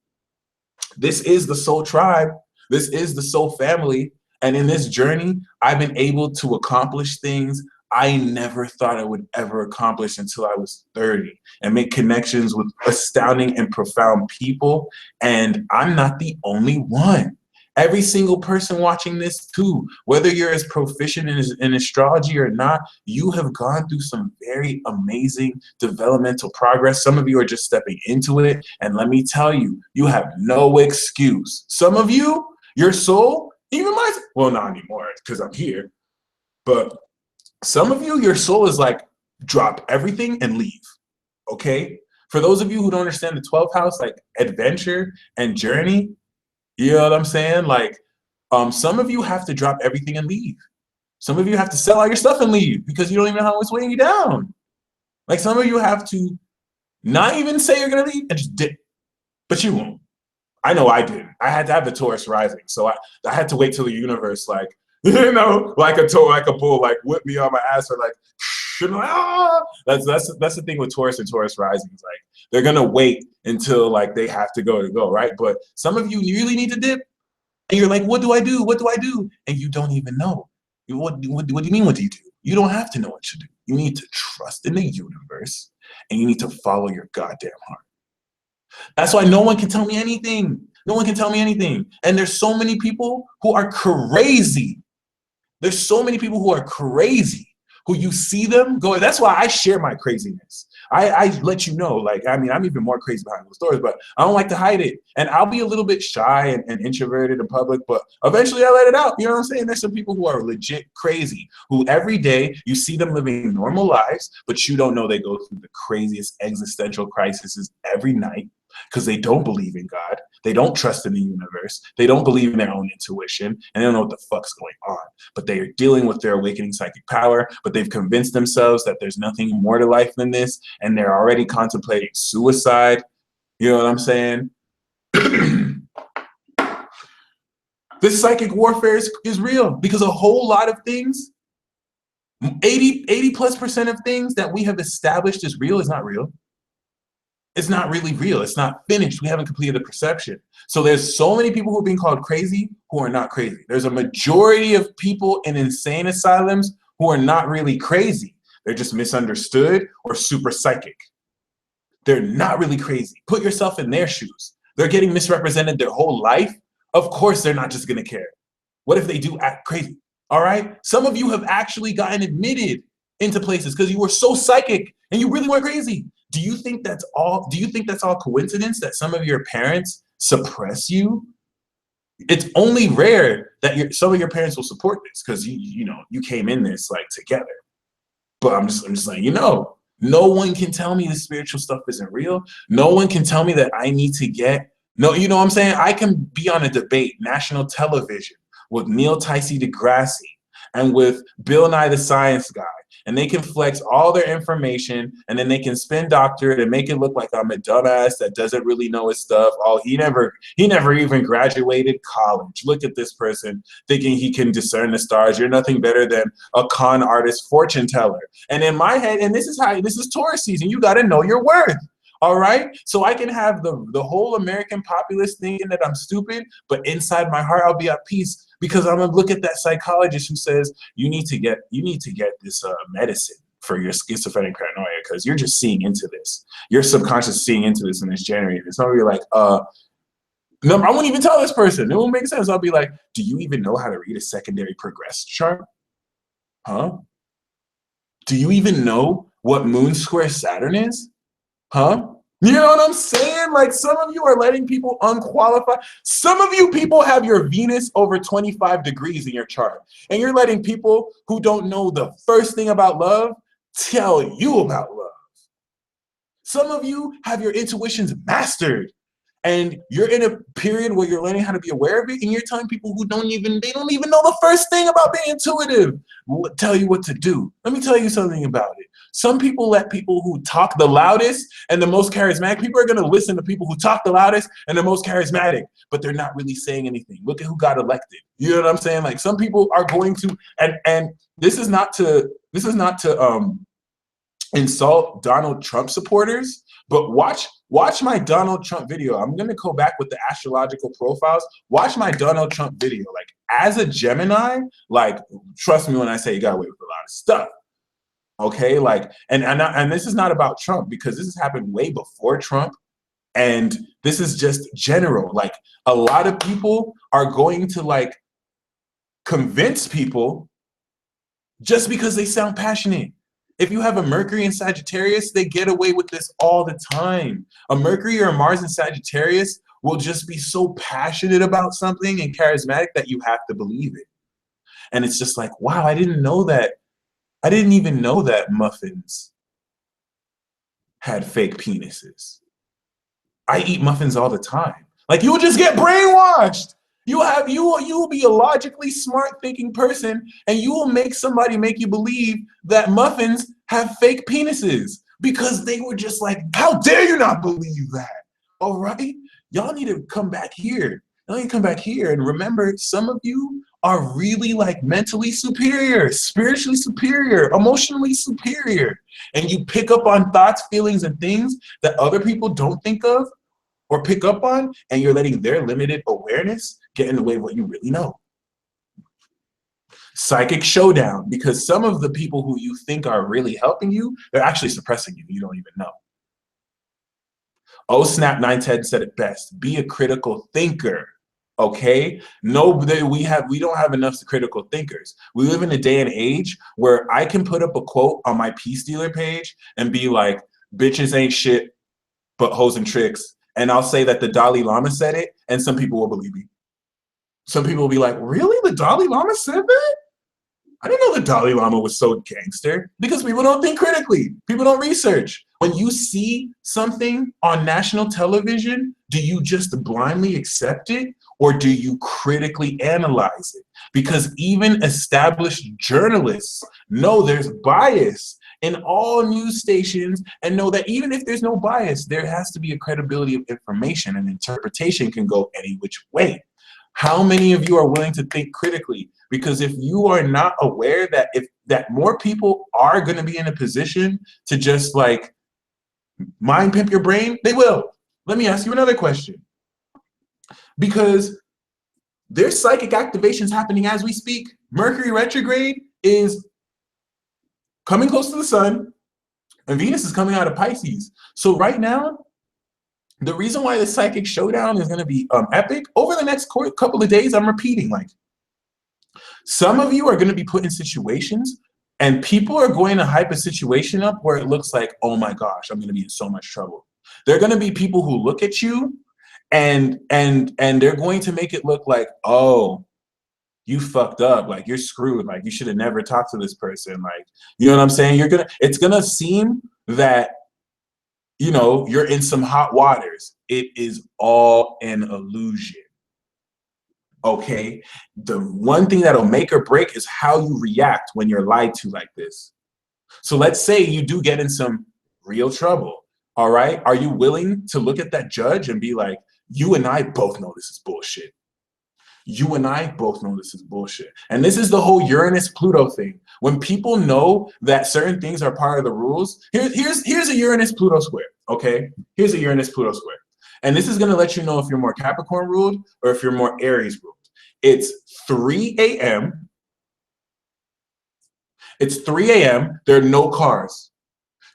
This is the soul tribe. This is the soul family. And in this journey, I've been able to accomplish things I never thought I would ever accomplish until I was 30 and make connections with astounding and profound people. And I'm not the only one. Every single person watching this too, whether you're as proficient in astrology or not, you have gone through some very amazing developmental progress. Some of you are just stepping into it. And let me tell you, you have no excuse. Some of you, your soul, even mine, well, not anymore because I'm here, but some of you, your soul is like, drop everything and leave, okay? For those of you who don't understand the 12th house, like adventure and journey, you know what I'm saying? Like, some of you have to drop everything and leave. Some of you have to sell all your stuff and leave because you don't even know how it's weighing you down. Like, some of you have to not even say you're gonna leave and just dip, but you won't. I know I did. I had to have the Taurus rising, so I had to wait till the universe, like, like a bull, like whip me on my ass or like, That's the thing with Taurus and Taurus rising. It's like they're gonna wait until like they have to go, right? But some of you really need to dip, and you're like, what do I do? What do I do? And you don't even know. What do you mean? What do you do? You don't have to know what to do. You need to trust in the universe, and you need to follow your goddamn heart. That's why no one can tell me anything. No one can tell me anything. And there's so many people who are crazy. There's so many people who are crazy, who you see them go. That's why I share my craziness. I let you know, like, I mean, I'm even more crazy behind those doors, but I don't like to hide it. And I'll be a little bit shy and introverted in public, but eventually I let it out. You know what I'm saying? There's some people who are legit crazy, who every day you see them living normal lives, but you don't know they go through the craziest existential crises every night because they don't believe in God. They don't trust in the universe. They don't believe in their own intuition, and they don't know what the fuck's going on. But they are dealing with their awakening psychic power, but they've convinced themselves that there's nothing more to life than this, and they're already contemplating suicide. You know what I'm saying? This psychic warfare is real because a whole lot of things, 80+% of things that we have established is real is not real. It's not really real. It's not finished. We haven't completed the perception. So there's so many people who are being called crazy who are not crazy. There's a majority of people in insane asylums who are not really crazy. They're just misunderstood or super psychic. They're not really crazy. Put yourself in their shoes. They're getting misrepresented their whole life. Of course, they're not just going to care. What if they do act crazy? All right. Some of you have actually gotten admitted into places because you were so psychic and you really were crazy. Do you think that's all? Do you think that's all coincidence that some of your parents suppress you? It's only rare that some of your parents will support this because you came in this like together. But I'm just letting you know, no one can tell me this spiritual stuff isn't real. No one can tell me that I need to get you know what I'm saying? I can be on a debate, national television, with Neil Tyson deGrasse and with Bill Nye the Science Guy. And they can flex all their information, and then they can spin doctorate and make it look like I'm a dumbass that doesn't really know his stuff. Oh, he never even graduated college. Look at this person thinking he can discern the stars. You're nothing better than a con artist fortune teller. And in my head, and this is Taurus season, you got to know your worth. All right, so I can have the whole American populace thinking that I'm stupid, but inside my heart I'll be at peace because I'm gonna look at that psychologist who says you need to get this medicine for your schizophrenic paranoia because you're just seeing into this. Your subconscious is seeing into this in this January. It's not really like no, I won't even tell this person. It won't make sense. I'll be like, do you even know how to read a secondary progress chart? Huh? Do you even know what moon square Saturn is? Huh? You know what I'm saying? Like some of you are letting people unqualified. Some of you people have your Venus over 25 degrees in your chart. And you're letting people who don't know the first thing about love tell you about love. Some of you have your intuitions mastered. And you're in a period where you're learning how to be aware of it, and you're telling people who don't even know the first thing about being intuitive tell you what to do. Let me tell you something about it. Some people let people who talk the loudest and the most charismatic, people are going to listen to people who talk the loudest and the most charismatic, but they're not really saying anything. Look at who got elected. You know what I'm saying? Like some people are going to, and this is not to insult Donald Trump supporters, but watch my Donald Trump video. I'm going to go back with the astrological profiles. Watch my Donald Trump video. Like as a Gemini, like trust me when I say you got away with a lot of stuff. Okay, like and this is not about Trump because this has happened way before Trump, and this is just general. Like a lot of people are going to like convince people just because they sound passionate. If you have a Mercury in Sagittarius, they get away with this all the time. A Mercury or a Mars in Sagittarius will just be so passionate about something and charismatic that you have to believe it. And it's just like, wow, I didn't know that. I didn't even know that muffins had fake penises. I eat muffins all the time. Like you will just get brainwashed. You will be a logically smart thinking person, and you will make somebody make you believe that muffins have fake penises because they were just like, how dare you not believe that? All right, y'all need to come back here. Y'all need to come back here and remember, some of you are really like mentally superior, spiritually superior, emotionally superior. And you pick up on thoughts, feelings, and things that other people don't think of or pick up on, and you're letting their limited awareness get in the way of what you really know. Psychic showdown, because some of the people who you think are really helping you, they're actually suppressing you. You don't even know. Oh Snap 910 said it best. Be a critical thinker. Okay? No, we don't have enough critical thinkers. We live in a day and age where I can put up a quote on my Peace Dealer page and be like, bitches ain't shit but hoes and tricks. And I'll say that the Dalai Lama said it, and some people will believe me. Some people will be like, really? The Dalai Lama said that? I didn't know the Dalai Lama was so gangster, because people don't think critically. People don't research. When you see something on national television, do you just blindly accept it, or do you critically analyze it? Because even established journalists know there's bias in all news stations, and know that even if there's no bias, there has to be a credibility of information, and interpretation can go any which way. How many of you are willing to think critically? Because if you are not aware that more people are going to be in a position to just like mind pimp your brain, they will. Let me ask you another question. Because there's psychic activations happening as we speak. Mercury retrograde is coming close to the sun, and Venus is coming out of Pisces. So right now, the reason why the psychic showdown is going to be epic, over the next couple of days, I'm repeating, like, some of you are going to be put in situations, and people are going to hype a situation up where it looks like, oh my gosh, I'm going to be in so much trouble. There are going to be people who look at you and they're going to make it look like, oh, you fucked up, like you're screwed, like you should have never talked to this person, like, you know what I'm saying? It's gonna seem that, you know, you're in some hot waters. It is all an illusion. Okay, the one thing that'll make or break is how you react when you're lied to like this. So let's say you do get in some real trouble. All right, are you willing to look at that judge and be like, you and I both know this is bullshit. You and I both know this is bullshit. And this is the whole Uranus-Pluto thing. When people know that certain things are part of the rules, here's a Uranus-Pluto square, okay? Here's a Uranus-Pluto square. And this is going to let you know if you're more Capricorn ruled or if you're more Aries ruled. It's 3 a.m. It's 3 a.m. There are no cars.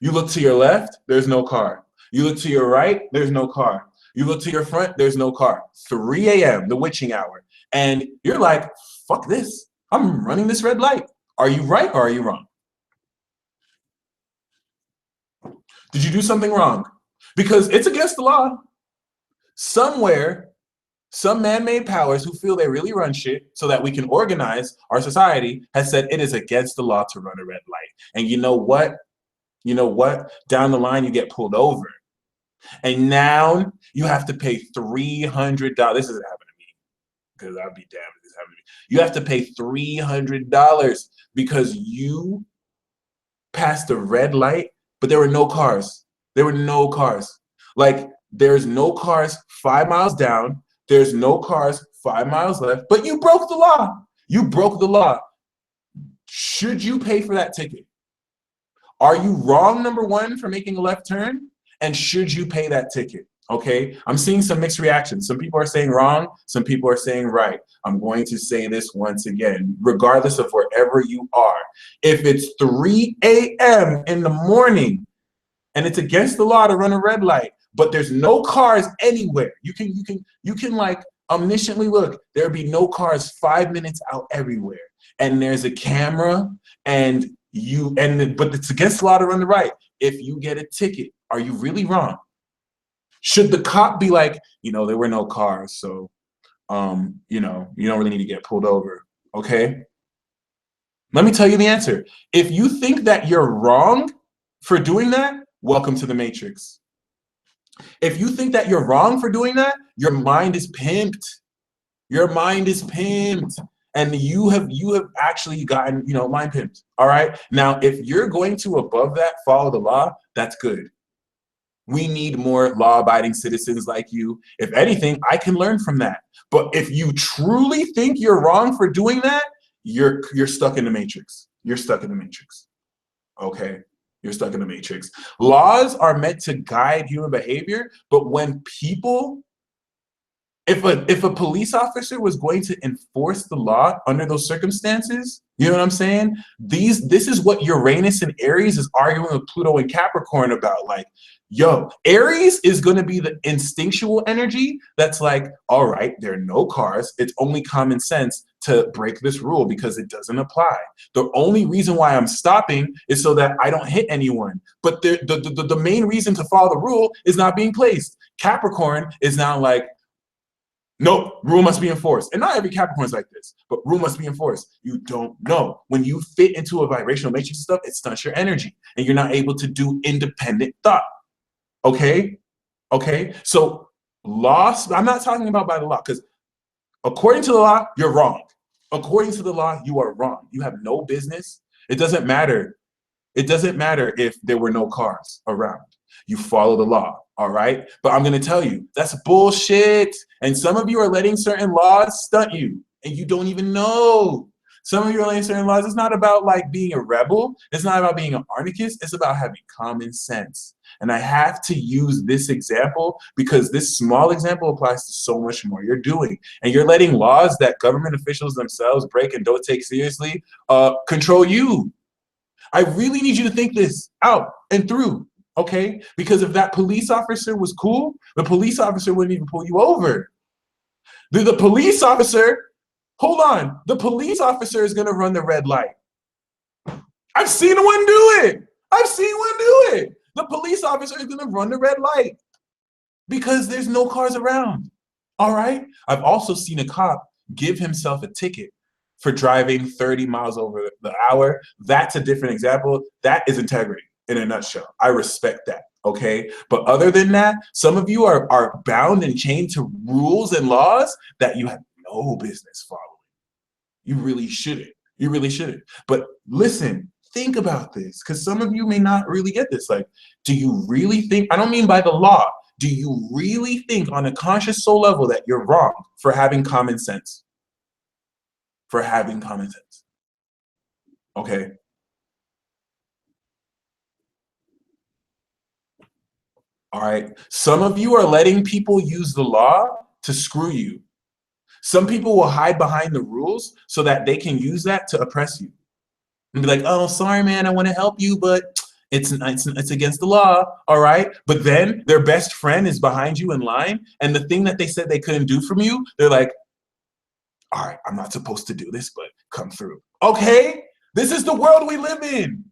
You look to your left, there's no car. You look to your right, there's no car. You look to your front, there's no car. 3 a.m., the witching hour. And you're like, fuck this. I'm running this red light. Are you right or are you wrong? Did you do something wrong? Because it's against the law. Somewhere, some man-made powers who feel they really run shit so that we can organize our society has said it is against the law to run a red light. And you know what? You know what? Down the line, you get pulled over. And now you have to pay $300. This isn't happening to me, because I'd be damned if this happened to me. You have to pay $300 because you passed the red light, but there were no cars. There were no cars. Like, there's no cars 5 miles down. There's no cars 5 miles left, but you broke the law. You broke the law. Should you pay for that ticket? Are you wrong, number one, for making a left turn? And should you pay that ticket? Okay, I'm seeing some mixed reactions. Some people are saying wrong, some people are saying right. I'm going to say this once again, regardless of wherever you are. If it's 3 a.m. in the morning and it's against the law to run a red light, but there's no cars anywhere, you can like omnisciently look, there'll be no cars 5 minutes out everywhere. And there's a camera but it's against the law to run the right. If you get a ticket, are you really wrong? Should the cop be like, you know, there were no cars, so, you know, you don't really need to get pulled over, okay? Let me tell you the answer. If you think that you're wrong for doing that, welcome to the Matrix. If you think that you're wrong for doing that, your mind is pimped. Your mind is pimped. And you have actually gotten, you know, mind pimped, all right? Now, if you're going to above that, follow the law, that's good. We need more law-abiding citizens like you. If anything, I can learn from that. But if you truly think you're wrong for doing that, you're stuck in the matrix. You're stuck in the matrix. Okay? You're stuck in the matrix. Laws are meant to guide human behavior, but when people, if a police officer was going to enforce the law under those circumstances, you know what I'm saying? This is what Uranus and Aries is arguing with Pluto and Capricorn about. Like, yo, Aries is going to be the instinctual energy that's like, all right, there are no cars. It's only common sense to break this rule because it doesn't apply. The only reason why I'm stopping is so that I don't hit anyone. But the main reason to follow the rule is not being placed. Capricorn is now like, nope, rule must be enforced. And not every Capricorn is like this, but rule must be enforced. You don't know. When you fit into a vibrational matrix stuff, it stunts your energy and you're not able to do independent thought. Okay? Okay? So laws, I'm not talking about by the law, because according to the law, you're wrong. According to the law, you are wrong. You have no business. It doesn't matter. It doesn't matter if there were no cars around. You follow the law, all right? But I'm going to tell you, that's bullshit. And some of you are letting certain laws stunt you, and you don't even know. Some of you are letting certain laws. It's not about like being a rebel. It's not about being an anarchist. It's about having common sense. And I have to use this example because this small example applies to so much more you're doing. And you're letting laws that government officials themselves break and don't take seriously control you. I really need you to think this out and through. Okay, because if that police officer was cool, the police officer wouldn't even pull you over. The police officer, hold on, the police officer is gonna run the red light. I've seen one do it. I've seen one do it. The police officer is gonna run the red light because there's no cars around. All right. I've also seen a cop give himself a ticket for driving 30 miles over the hour. That's a different example. That is integrity. In a nutshell, I respect that, okay? But other than that, some of you are bound and chained to rules and laws that you have no business following. You really shouldn't. You really shouldn't. But listen, think about this, because some of you may not really get this. Like, do you really think, I don't mean by the law, do you really think on a conscious soul level that you're wrong for having common sense? For having common sense, okay? All right. Some of you are letting people use the law to screw you. Some people will hide behind the rules so that they can use that to oppress you. And be like, oh, sorry, man, I want to help you, but it's against the law. All right. But then their best friend is behind you in line. And the thing that they said they couldn't do from you, they're like, all right, I'm not supposed to do this, but come through. Okay. This is the world we live in.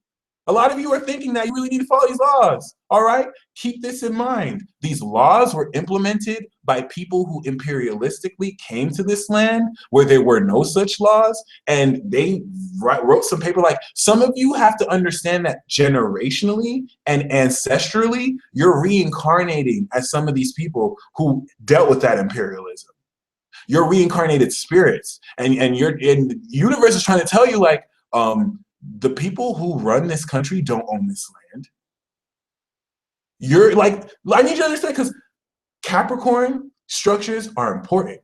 A lot of you are thinking that you really need to follow these laws, all right? Keep this in mind. These laws were implemented by people who imperialistically came to this land where there were no such laws, and they wrote some paper. Like, some of you have to understand that generationally and ancestrally, you're reincarnating as some of these people who dealt with that imperialism. You're reincarnated spirits, and the universe is trying to tell you, like, the people who run this country don't own this land. You're like, I need you to understand, because Capricorn structures are important.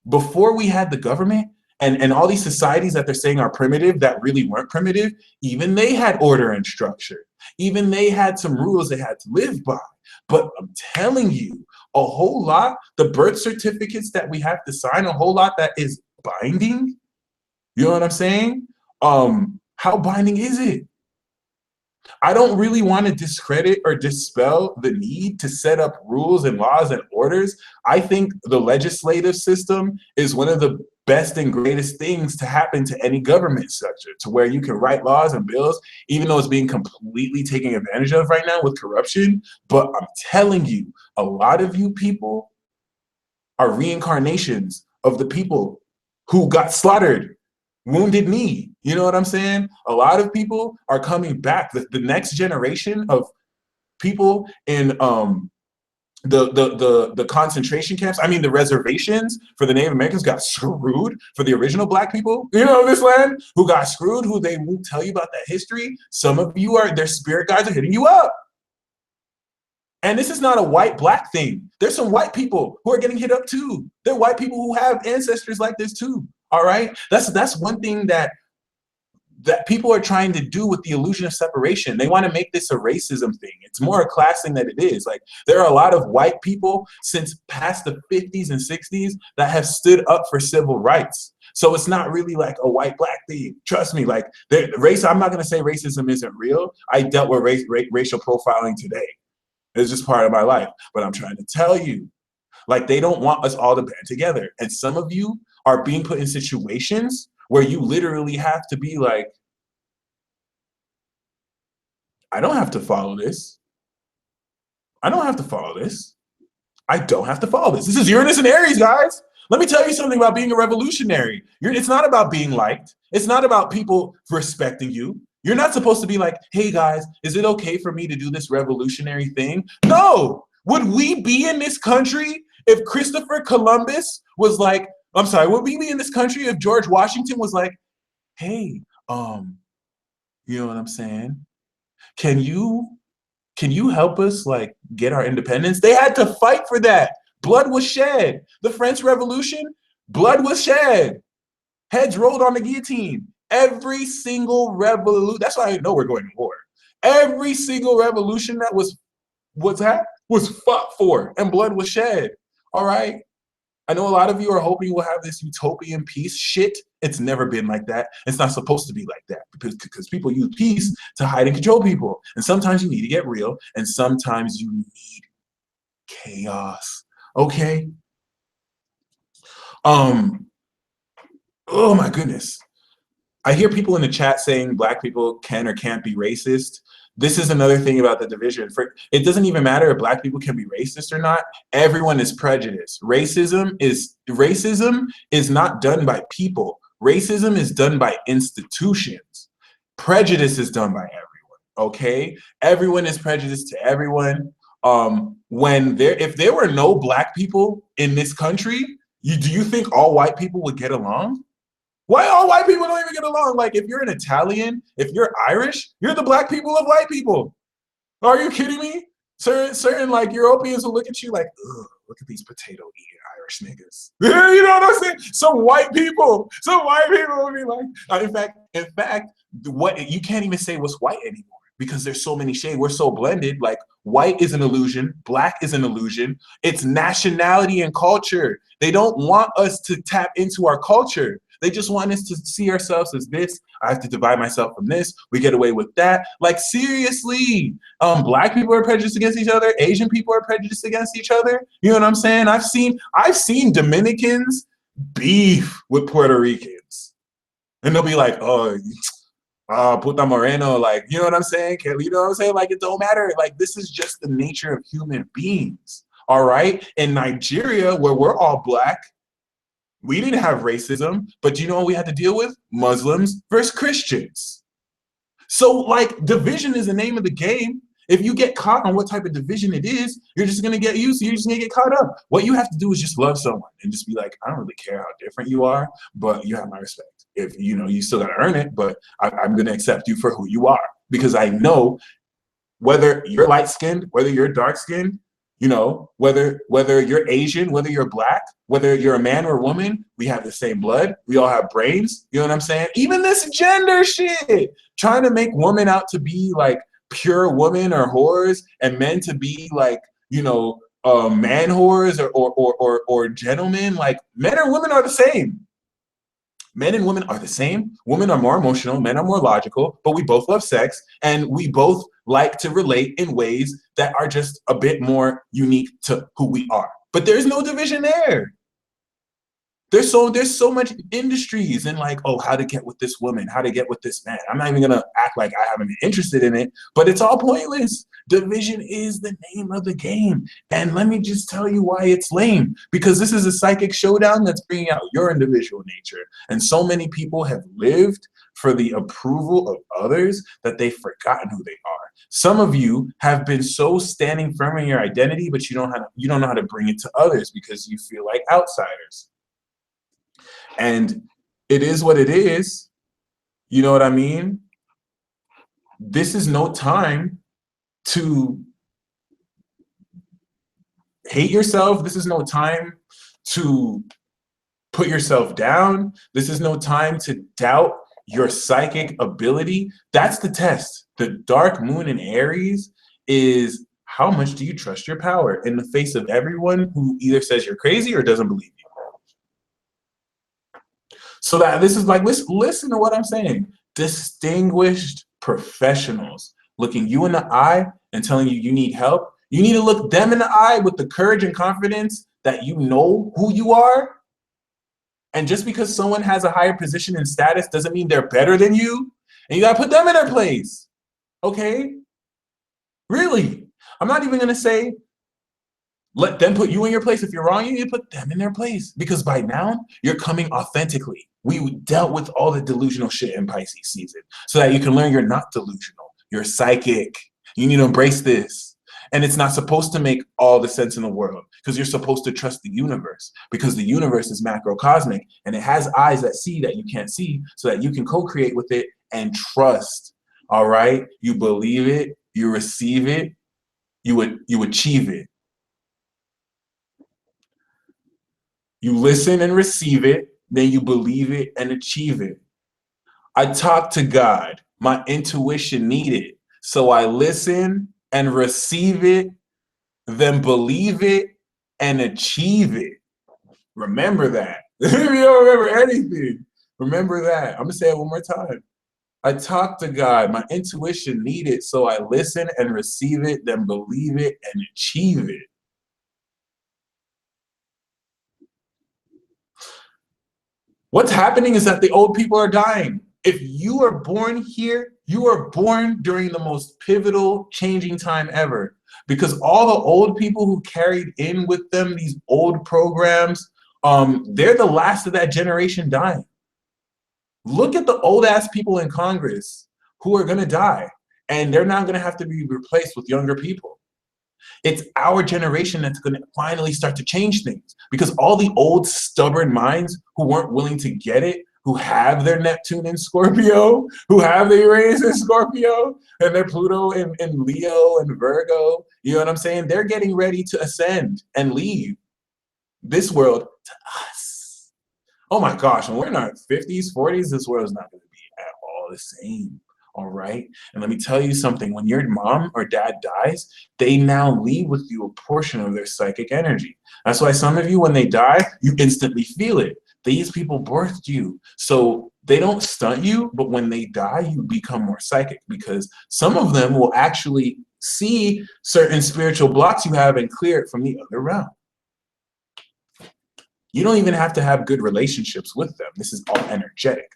Before we had the government and all these societies that they're saying are primitive that really weren't primitive, even they had order and structure. Even they had some rules they had to live by. But I'm telling you, a whole lot, the birth certificates that we have to sign, a whole lot that is binding. You know what I'm saying? How binding is it? I don't really want to discredit or dispel the need to set up rules and laws and orders. I think the legislative system is one of the best and greatest things to happen to any government structure, to where you can write laws and bills, even though it's being completely taken advantage of right now with corruption. But I'm telling you, a lot of you people are reincarnations of the people who got slaughtered. Wounded Knee, you know what I'm saying? A lot of people are coming back. The next generation of people in the concentration camps, I mean the reservations for the Native Americans got screwed for the original Black people, you know, this land, who got screwed, who they won't tell you about that history. Some of you are, their spirit guides are hitting you up. And this is not a white-black thing. There's some white people who are getting hit up too. There are white people who have ancestors like this too. All right, that's one thing that people are trying to do with the illusion of separation. They want to make this a racism thing. It's more a class thing than it is. Like, there are a lot of white people since past the 50s and 60s that have stood up for civil rights. So it's not really like a white-black thing. Trust me, like, race, I'm not going to say racism isn't real. I dealt with racial profiling today. It's just part of my life. But I'm trying to tell you, like, they don't want us all to band together. And some of you are being put in situations where you literally have to be like, I don't have to follow this. I don't have to follow this. I don't have to follow this. This is Uranus and Aries, guys. Let me tell you something about being a revolutionary. It's not about being liked. It's not about people respecting you. You're not supposed to be like, hey guys, is it okay for me to do this revolutionary thing? No. Would we be in this country if Christopher Columbus was like, I'm sorry, would we be in this country if George Washington was like, hey, you know what I'm saying? Can you help us like get our independence? They had to fight for that. Blood was shed. The French Revolution, blood was shed. Heads rolled on the guillotine. Every single revolution, that's why I know we're going to war. Every single revolution that was fought for and blood was shed. All right. I know a lot of you are hoping we'll have this utopian peace. Shit, it's never been like that. It's not supposed to be like that because people use peace to hide and control people. And sometimes you need to get real, and sometimes you need chaos. Okay? Oh my goodness. I hear people in the chat saying Black people can or can't be racist. This is another thing about the division. It doesn't even matter if Black people can be racist or not. Everyone is prejudiced. Racism is not done by people. Racism is done by institutions. Prejudice is done by everyone, okay? Everyone is prejudiced to everyone. If there were no Black people in this country, do you think all white people would get along? Why all white people don't even get along? Like, if you're an Italian, if you're Irish, you're the Black people of white people. Are you kidding me? Certain like Europeans will look at you like, ugh, look at these potato-eating Irish niggas. You know what I'm saying? Some white people will be like, in fact, what you can't even say what's white anymore because there's so many shades. We're so blended. Like, white is an illusion, Black is an illusion. It's nationality and culture. They don't want us to tap into our culture. They just want us to see ourselves as this. I have to divide myself from this. We get away with that. Like, seriously, Black people are prejudiced against each other. Asian people are prejudiced against each other. You know what I'm saying? I've seen Dominicans beef with Puerto Ricans, and they'll be like, oh, puta moreno, like, you know what I'm saying? You know what I'm saying? Like, it don't matter. Like, this is just the nature of human beings. All right. In Nigeria, where we're all Black, we didn't have racism, but you know what we had to deal with? Muslims versus Christians. So, like, division is the name of the game. If you get caught on what type of division it is, you're just going to get used to it. You're just going to get caught up. What you have to do is just love someone and just be like, I don't really care how different you are, but you have my respect. If, you know, you still got to earn it, but I'm going to accept you for who you are, because I know whether you're light-skinned, whether you're dark-skinned, you know, whether you're Asian, whether you're Black, whether you're a man or a woman, we have the same blood. We all have brains. You know what I'm saying? Even this gender shit, trying to make women out to be like pure women or whores, and men to be like, you know, man whores or gentlemen. Like, men and women are the same. Men and women are the same. Women are more emotional, men are more logical, but we both love sex, and we both like to relate in ways that are just a bit more unique to who we are. But there's no division there. There's so much industries and like, oh, how to get with this woman, how to get with this man. I'm not even gonna act like I haven't been interested in it, but it's all pointless. Division is the name of the game. And let me just tell you why it's lame. Because this is a psychic showdown that's bringing out your individual nature. And so many people have lived for the approval of others that they've forgotten who they are. Some of you have been so standing firm in your identity, but you don't know how to bring it to others because you feel like outsiders. And it is what it is. You know what I mean? This is no time to hate yourself. This is no time to put yourself down. This is no time to doubt your psychic ability. That's the test. The dark moon in Aries is how much do you trust your power in the face of everyone who either says you're crazy or doesn't believe you. So that this is like, listen to what I'm saying. Distinguished professionals looking you in the eye and telling you you need help. You need to look them in the eye with the courage and confidence that you know who you are. And just because someone has a higher position and status doesn't mean they're better than you. And you gotta put them in their place. Okay? Really. I'm not even gonna say let them put you in your place. If you're wrong, you need to put them in their place. Because by now, you're coming authentically. We dealt with all the delusional shit in Pisces season so that you can learn you're not delusional. You're psychic. You need to embrace this. And it's not supposed to make all the sense in the world because you're supposed to trust the universe because the universe is macrocosmic and it has eyes that see that you can't see so that you can co-create with it and trust. All right? You believe it, you receive it, you achieve it. You listen and receive it, then you believe it and achieve it. I talk to God. My intuition needed. So I listen and receive it, then believe it and achieve it. Remember that. If you don't remember anything, remember that. I'm going to say it one more time. I talk to God. My intuition needed. So I listen and receive it, then believe it and achieve it. What's happening is that the old people are dying. If you are born here, you are born during the most pivotal, changing time ever. Because all the old people who carried in with them these old programs, they're the last of that generation dying. Look at the old-ass people in Congress who are going to die, and they're not going to have to be replaced with younger people. It's our generation that's going to finally start to change things because all the old stubborn minds who weren't willing to get it, who have their Neptune in Scorpio, who have their Uranus in Scorpio, and their Pluto in Leo and Virgo, you know what I'm saying? They're getting ready to ascend and leave this world to us. Oh my gosh, when we're in our 50s, 40s, this world is not going to be at all the same. All right. And let me tell you something. When your mom or dad dies, they now leave with you a portion of their psychic energy. That's why some of you, when they die, you instantly feel it. These people birthed you. So they don't stunt you, but when they die, you become more psychic because some of them will actually see certain spiritual blocks you have and clear it from the other realm. You don't even have to have good relationships with them. This is all energetic.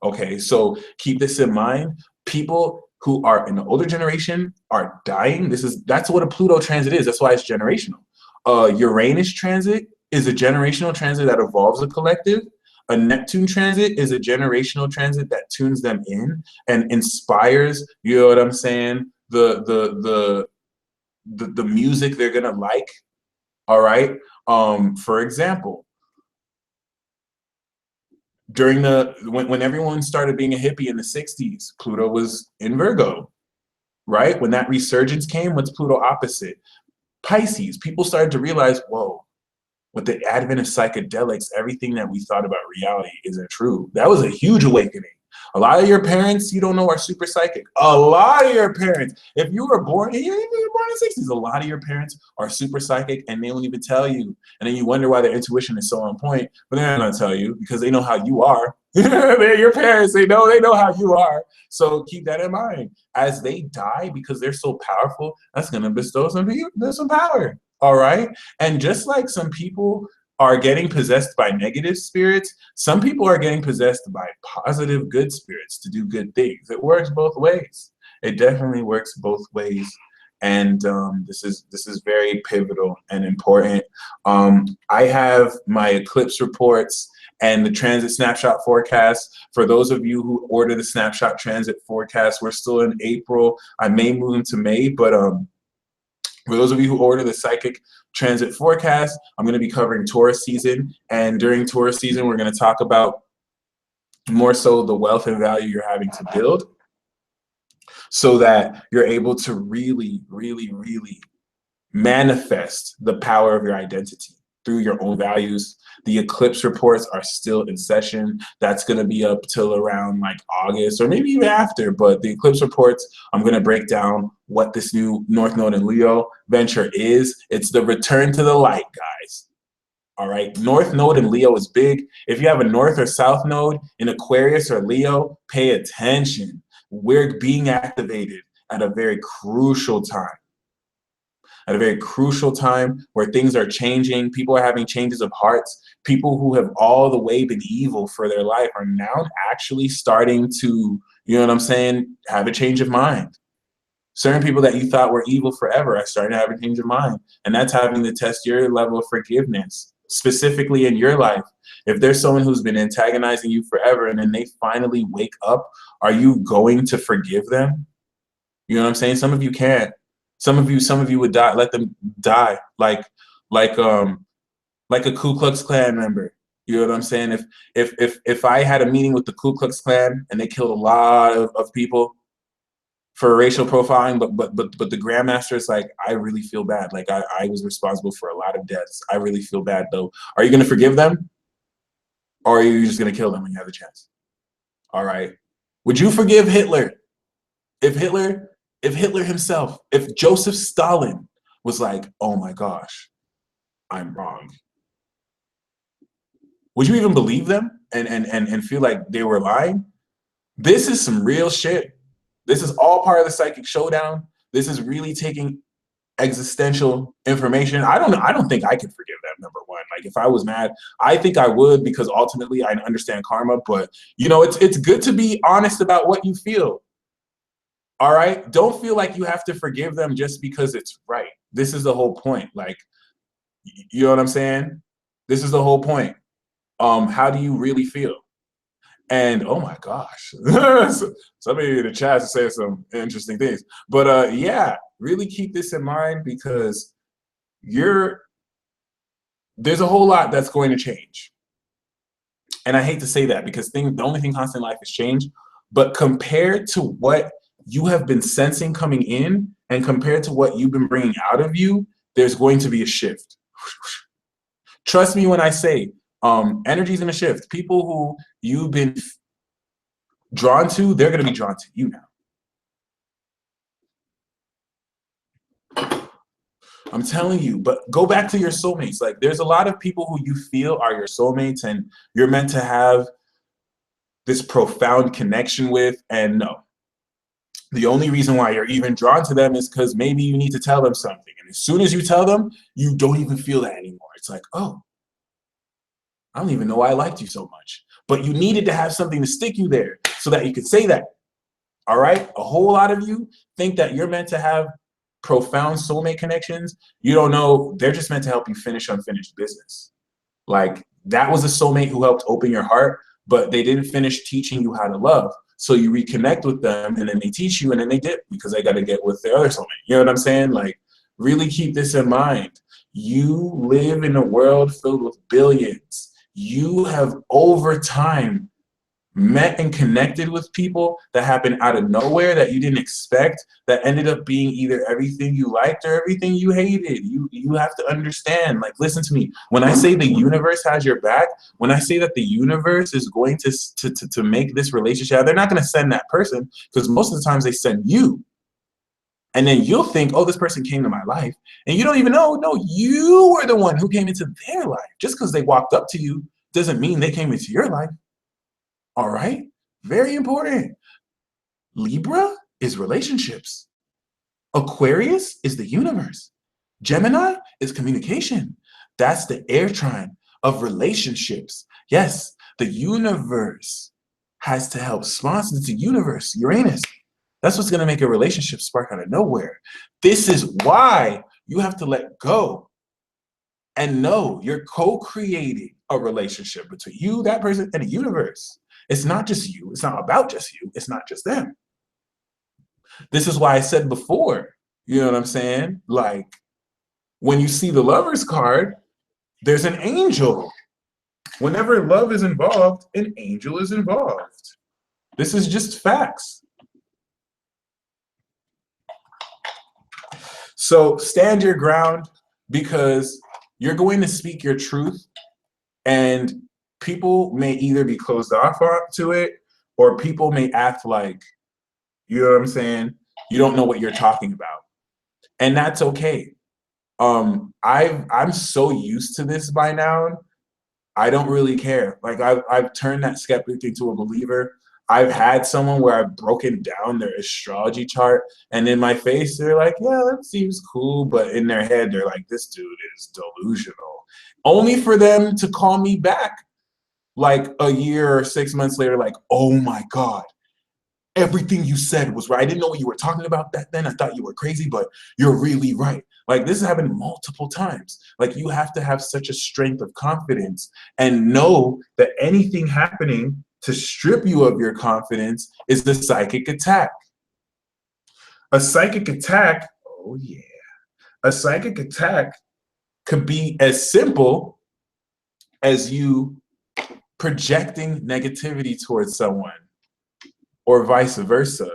Okay, so keep this in mind. People who are in the older generation are dying. That's what a Pluto transit is. That's why it's generational. Uranus transit is a generational transit that evolves a collective. A Neptune transit is a generational transit that tunes them in and inspires, you know what I'm saying, the music they're gonna like. All right. For example, during when everyone started being a hippie in the 60s, Pluto was in Virgo, right? When that resurgence came, what's Pluto opposite? Pisces. People started to realize, whoa, with the advent of psychedelics, everything that we thought about reality isn't true. That was a huge awakening. A lot of your parents, you don't know, are super psychic. A lot of your parents, if you were born, you were born in the 60s, a lot of your parents are super psychic and they won't even tell you. And then you wonder why their intuition is so on point, but they're not gonna tell you because they know how you are. They're your parents, they know how you are. So keep that in mind. As they die, because they're so powerful, that's gonna bestow some power. All right. And just like some people are getting possessed by negative spirits, some people are getting possessed by positive, good spirits to do good things. It works both ways. It definitely works both ways. And this is very pivotal and important. I have my eclipse reports and the transit snapshot forecast. For those of you who order the snapshot transit forecast, we're still in April. I may move into May, but for those of you who order the psychic transit forecast, I'm going to be covering Taurus season. And during Taurus season, we're going to talk about more so the wealth and value you're having to build so that you're able to really, really, really manifest the power of your identity through your own values. The eclipse reports are still in session. That's going to be up till around like August or maybe even after. But the eclipse reports, I'm going to break down what this new North Node in Leo venture is. It's the return to the light, guys. All right. North Node in Leo is big. If you have a North or South Node in Aquarius or Leo, pay attention. We're being activated at a very crucial time. At a very crucial time where things are changing. People are having changes of hearts. People who have all the way been evil for their life are now actually starting to, you know what I'm saying, have a change of mind. Certain people that you thought were evil forever are starting to have a change of mind. And that's having to test your level of forgiveness, specifically in your life. If there's someone who's been antagonizing you forever and then they finally wake up, are you going to forgive them? You know what I'm saying? Some of you can't. Some of you would die, let them die, like a Ku Klux Klan member. You know what I'm saying? If I had a meeting with the Ku Klux Klan and they killed a lot of people for racial profiling, but the Grandmaster is like, I really feel bad. Like I was responsible for a lot of deaths. I really feel bad though. Are you gonna forgive them? Or are you just gonna kill them when you have the chance? All right. Would you forgive Hitler? If Hitler himself, if Joseph Stalin was like, oh my gosh, I'm wrong. Would you even believe them and feel like they were lying? This is some real shit. This is all part of the psychic showdown. This is really taking existential information. I don't think I could forgive them, number one. Like if I was mad, I think I would, because ultimately I understand karma, but you know, it's good to be honest about what you feel. All right? Don't feel like you have to forgive them just because it's right. This is the whole point. Like, you know what I'm saying? This is the whole point. How do you really feel? And oh my gosh, somebody in the chat is saying some interesting things. But yeah, really keep this in mind, because there's a whole lot that's going to change. And I hate to say that, because the only thing constant in life is change. But compared to what you have been sensing coming in and compared to what you've been bringing out of you, there's going to be a shift. Trust me when I say energy's in a shift. People who you've been drawn to, they're going to be drawn to you now. I'm telling you. But go back to your soulmates. Like, there's a lot of people who you feel are your soulmates and you're meant to have this profound connection with, and no. The only reason why you're even drawn to them is because maybe you need to tell them something. And as soon as you tell them, you don't even feel that anymore. It's like, oh, I don't even know why I liked you so much. But you needed to have something to stick you there so that you could say that. All right? A whole lot of you think that you're meant to have profound soulmate connections. You don't know. They're just meant to help you finish unfinished business. Like, that was a soulmate who helped open your heart, but they didn't finish teaching you how to love. So you reconnect with them and then they teach you and then they dip because they got to get with their other soulmate. You know what I'm saying? Like, really keep this in mind. You live in a world filled with billions. You have over time met and connected with people that happened out of nowhere that you didn't expect, that ended up being either everything you liked or everything you hated. You have to understand, like, listen to me. When I say the universe has your back, when I say that the universe is going to make this relationship, they're not going to send that person, because most of the times they send you. And then you'll think, oh, this person came to my life. And you don't even know, no, you were the one who came into their life. Just because they walked up to you doesn't mean they came into your life. All right? Very important. Libra is relationships. Aquarius is the universe. Gemini is communication. That's the air trine of relationships. Yes, the universe has to help sponsor the universe, Uranus. That's what's going to make a relationship spark out of nowhere. This is why you have to let go and know you're co-creating a relationship between you, that person, and the universe. It's not just you. It's not about just you. It's not just them. This is why I said before, you know what I'm saying? Like, when you see the Lover's card, there's an angel. Whenever love is involved, an angel is involved. This is just facts. So stand your ground, because you're going to speak your truth, and people may either be closed off to it, or people may act like, you know what I'm saying, you don't know what you're talking about. And that's okay. I'm so used to this by now. I don't really care. Like I've turned that skeptic into a believer. I've had someone where I've broken down their astrology chart, and in my face they're like, yeah, that seems cool, but in their head they're like, this dude is delusional. Only for them to call me back like a year or 6 months later, like, oh my God, everything you said was right. I didn't know what you were talking about back then. I thought you were crazy, but you're really right. Like, this has happened multiple times. Like, you have to have such a strength of confidence and know that anything happening to strip you of your confidence is the psychic attack. A psychic attack, oh yeah. A psychic attack could be as simple as you projecting negativity towards someone, or vice versa,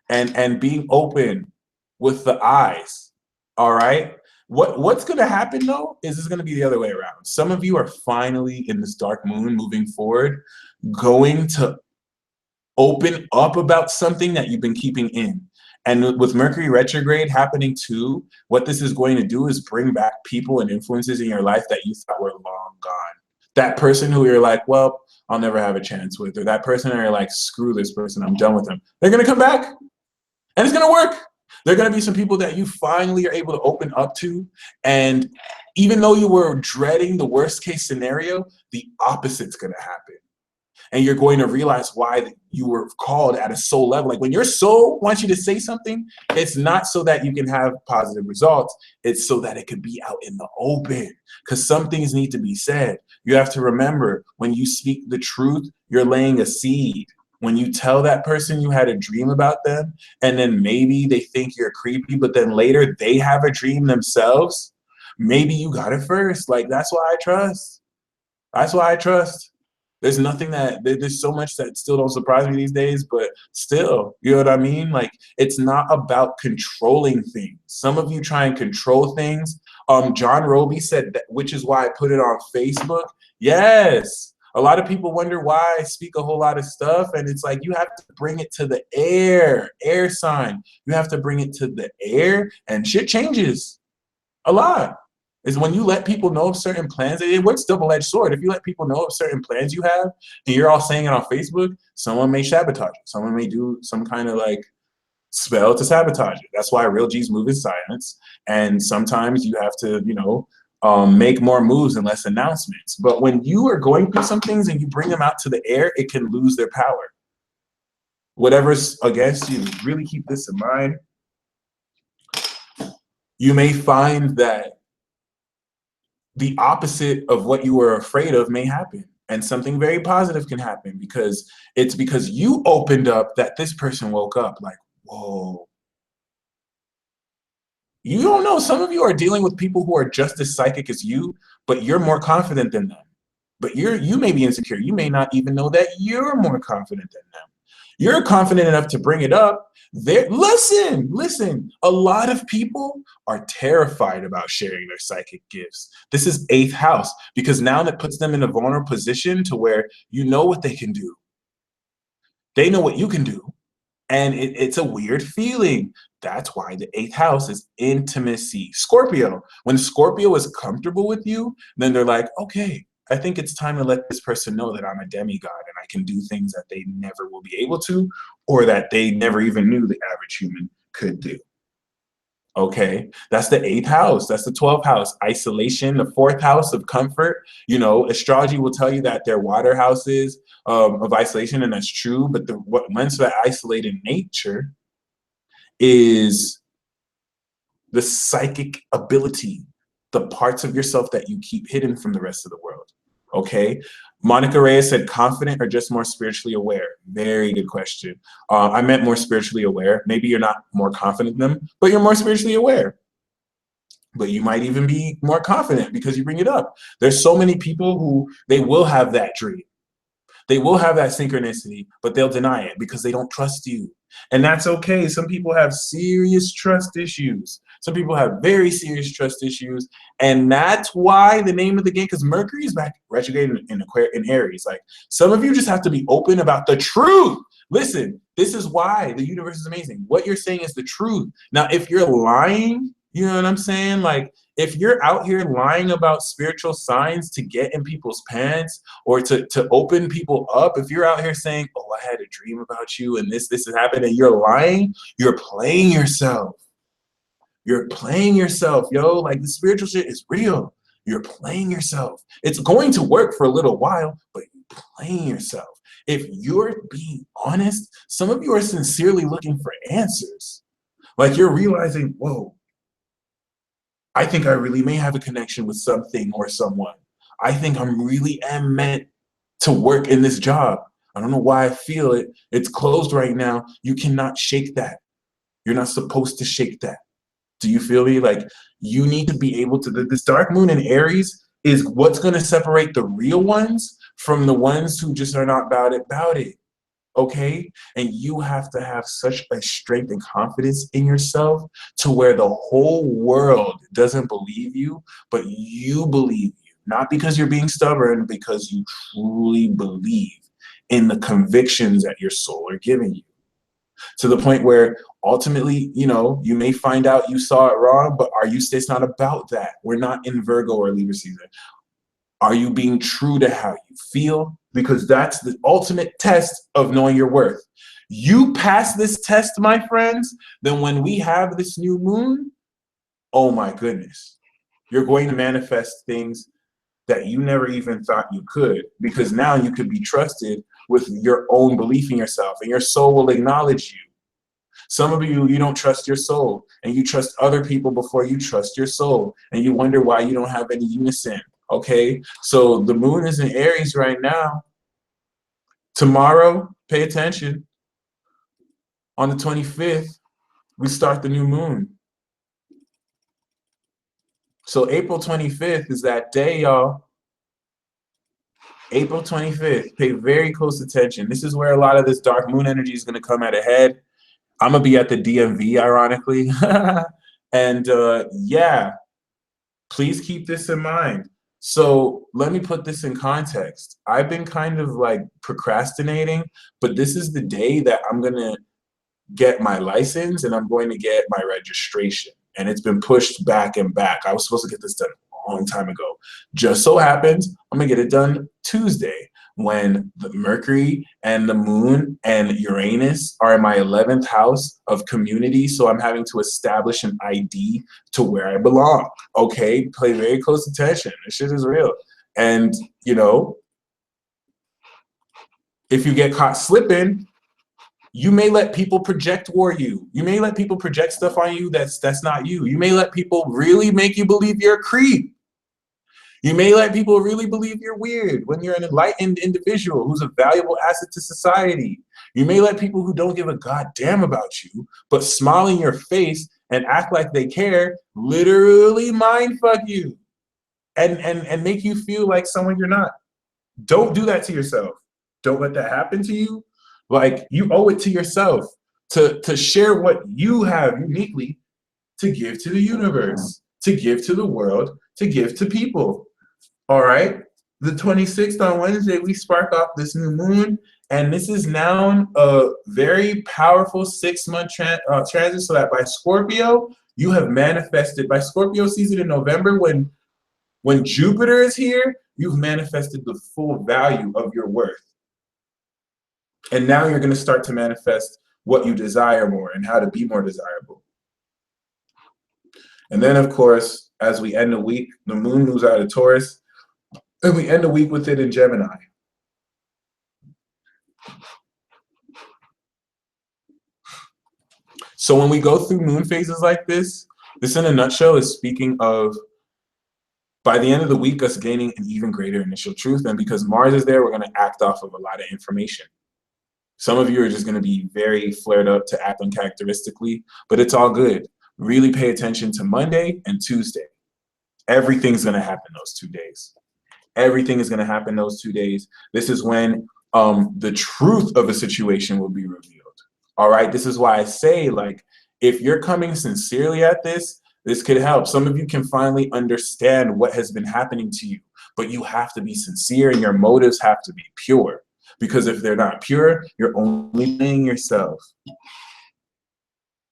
and being open with the eyes. All right, what's going to happen though is it's going to be the other way around. Some of you are finally, in this dark moon moving forward, going to open up about something that you've been keeping in. And with Mercury retrograde happening too, what this is going to do is bring back people and influences in your life that you thought were long gone. That person who you're like, well, I'll never have a chance with, or that person who you're like, screw this person, I'm done with them. They're going to come back, and it's going to work. There are going to be some people that you finally are able to open up to, and even though you were dreading the worst case scenario, the opposite's going to happen. And you're going to realize why you were called at a soul level. Like, when your soul wants you to say something, it's not so that you can have positive results. It's so that it could be out in the open, because some things need to be said. You have to remember, when you speak the truth, you're laying a seed. When you tell that person you had a dream about them, and then maybe they think you're creepy, but then later they have a dream themselves, maybe you got it first. Like, that's why I trust. That's why I trust. There's nothing there's so much that still don't surprise me these days, but still, you know what I mean? Like, it's not about controlling things. Some of you try and control things. John Roby said that, which is why I put it on Facebook. Yes. A lot of people wonder why I speak a whole lot of stuff, and it's like, you have to bring it to the air sign. You have to bring it to the air, and shit changes a lot. Is when you let people know of certain plans. It works double-edged sword. If you let people know of certain plans you have, and you're all saying it on Facebook, someone may sabotage it. Someone may do some kind of like spell to sabotage it. That's why real G's move in silence. And sometimes you have to, make more moves and less announcements. But when you are going through some things and you bring them out to the air, it can lose their power. Whatever's against you, really keep this in mind. You may find that the opposite of what you were afraid of may happen, and something very positive can happen, because it's because you opened up that this person woke up like, whoa. You don't know. Some of you are dealing with people who are just as psychic as you, but you're more confident than them. But you may be insecure. You may not even know that you're more confident than them. You're confident enough to bring it up. Listen, a lot of people are terrified about sharing their psychic gifts. This is 8th house, because now that puts them in a vulnerable position to where you know what they can do. They know what you can do. And it's a weird feeling. That's why the 8th house is intimacy. Scorpio. When Scorpio is comfortable with you, then they're like, okay, I think it's time to let this person know that I'm a demigod and I can do things that they never will be able to, or that they never even knew the average human could do. Okay, that's the 8th house. That's the 12th house, isolation. The 4th house of comfort. Astrology will tell you that they're water houses of isolation, and that's true. But what meant to that isolated nature is the psychic ability, the parts of yourself that you keep hidden from the rest of the world. Okay, Monica Reyes said, confident or just more spiritually aware? Very good question. I meant more spiritually aware. Maybe you're not more confident than them, but you're more spiritually aware. But you might even be more confident because you bring it up. There's so many people who they will have that dream. They will have that synchronicity, but they'll deny it because they don't trust you. And that's okay. Some people have serious trust issues. Some people have very serious trust issues. And that's why the name of the game, because Mercury is back retrograde in Aries. Like, some of you just have to be open about the truth. Listen, this is why the universe is amazing. What you're saying is the truth. Now, if you're lying, you know what I'm saying? Like, if you're out here lying about spiritual signs to get in people's pants or to open people up, if you're out here saying, oh, I had a dream about you and this has happened, and you're lying, you're playing yourself. You're playing yourself, yo. Like, the spiritual shit is real. You're playing yourself. It's going to work for a little while, but you're playing yourself. If you're being honest, some of you are sincerely looking for answers. Like, you're realizing, whoa, I think I really may have a connection with something or someone. I think I'm really am meant to work in this job. I don't know why I feel it. It's closed right now. You cannot shake that. You're not supposed to shake that. Do you feel me? Like, you need to be able to, this dark moon in Aries is what's going to separate the real ones from the ones who just are not about it. Okay? And you have to have such a strength and confidence in yourself to where the whole world doesn't believe you, but you believe you. Not because you're being stubborn, because you truly believe in the convictions that your soul are giving you. To the point where ultimately, you know, you may find out you saw it wrong, but it's not about that. We're not in Virgo or Libra season. Are you being true to how you feel? Because that's the ultimate test of knowing your worth. You pass this test, my friends, then when we have this new moon, oh my goodness, you're going to manifest things that you never even thought you could, because now you could be trusted with your own belief in yourself, and your soul will acknowledge you. Some of you, you don't trust your soul, and you trust other people before you trust your soul, and you wonder why you don't have any unison. Okay, so the moon is in Aries right now. Tomorrow, pay attention. On the 25th, we start the new moon. So April 25th is that day, y'all. April 25th, pay very close attention. This is where a lot of this dark moon energy is going to come at a head. I'm going to be at the DMV, ironically. And yeah, please keep this in mind. So let me put this in context. I've been kind of like procrastinating, but this is the day that I'm going to get my license and I'm going to get my registration. And it's been pushed back and back. I was supposed to get this done a long time ago. Just so happens I'm going to get it done Tuesday, when the Mercury and the moon and Uranus are in my 11th house of community. So I'm having to establish an ID to where I belong. Okay, pay very close attention. This shit is real. And, you know, if you get caught slipping, you may let people project toward you. You may let people project stuff on you that's not you. You may let people really make you believe you're a creep. You may let people really believe you're weird when you're an enlightened individual who's a valuable asset to society. You may let people who don't give a goddamn about you, but smile in your face and act like they care, literally mind fuck you and make you feel like someone you're not. Don't do that to yourself. Don't let that happen to you. Like, you owe it to yourself to share what you have uniquely to give to the universe, to give to the world, to give to people. All right, the 26th on Wednesday, we spark off this new moon, and this is now a very powerful 6-month transit, so that by Scorpio, you have manifested, by Scorpio season in November, when Jupiter is here, you've manifested the full value of your worth. And now you're going to start to manifest what you desire more and how to be more desirable. And then, of course, as we end the week, the moon moves out of Taurus, and we end the week with it in Gemini. So when we go through moon phases like this in a nutshell is speaking of, by the end of the week, us gaining an even greater initial truth. And because Mars is there, we're going to act off of a lot of information. Some of you are just going to be very flared up to act uncharacteristically, but it's all good. Really pay attention to Monday and Tuesday. Everything's going to happen those 2 days. Everything is going to happen those 2 days. This is when the truth of a situation will be revealed. All right, this is why I say, like, if you're coming sincerely at this, this could help. Some of you can finally understand what has been happening to you, but you have to be sincere and your motives have to be pure. Because if they're not pure, you're only playing yourself.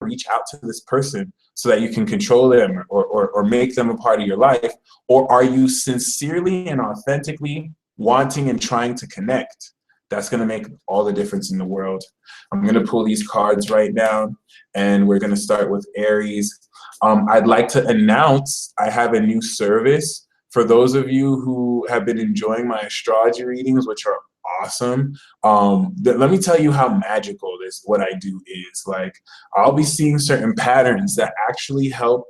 Reach out to this person so that you can control them or make them a part of your life? Or are you sincerely and authentically wanting and trying to connect? That's going to make all the difference in the world. I'm going to pull these cards right now, and we're going to start with Aries. I'd like to announce I have a new service for those of you who have been enjoying my astrology readings, which are awesome. Let me tell you how magical what I do is. Like, I'll be seeing certain patterns that actually help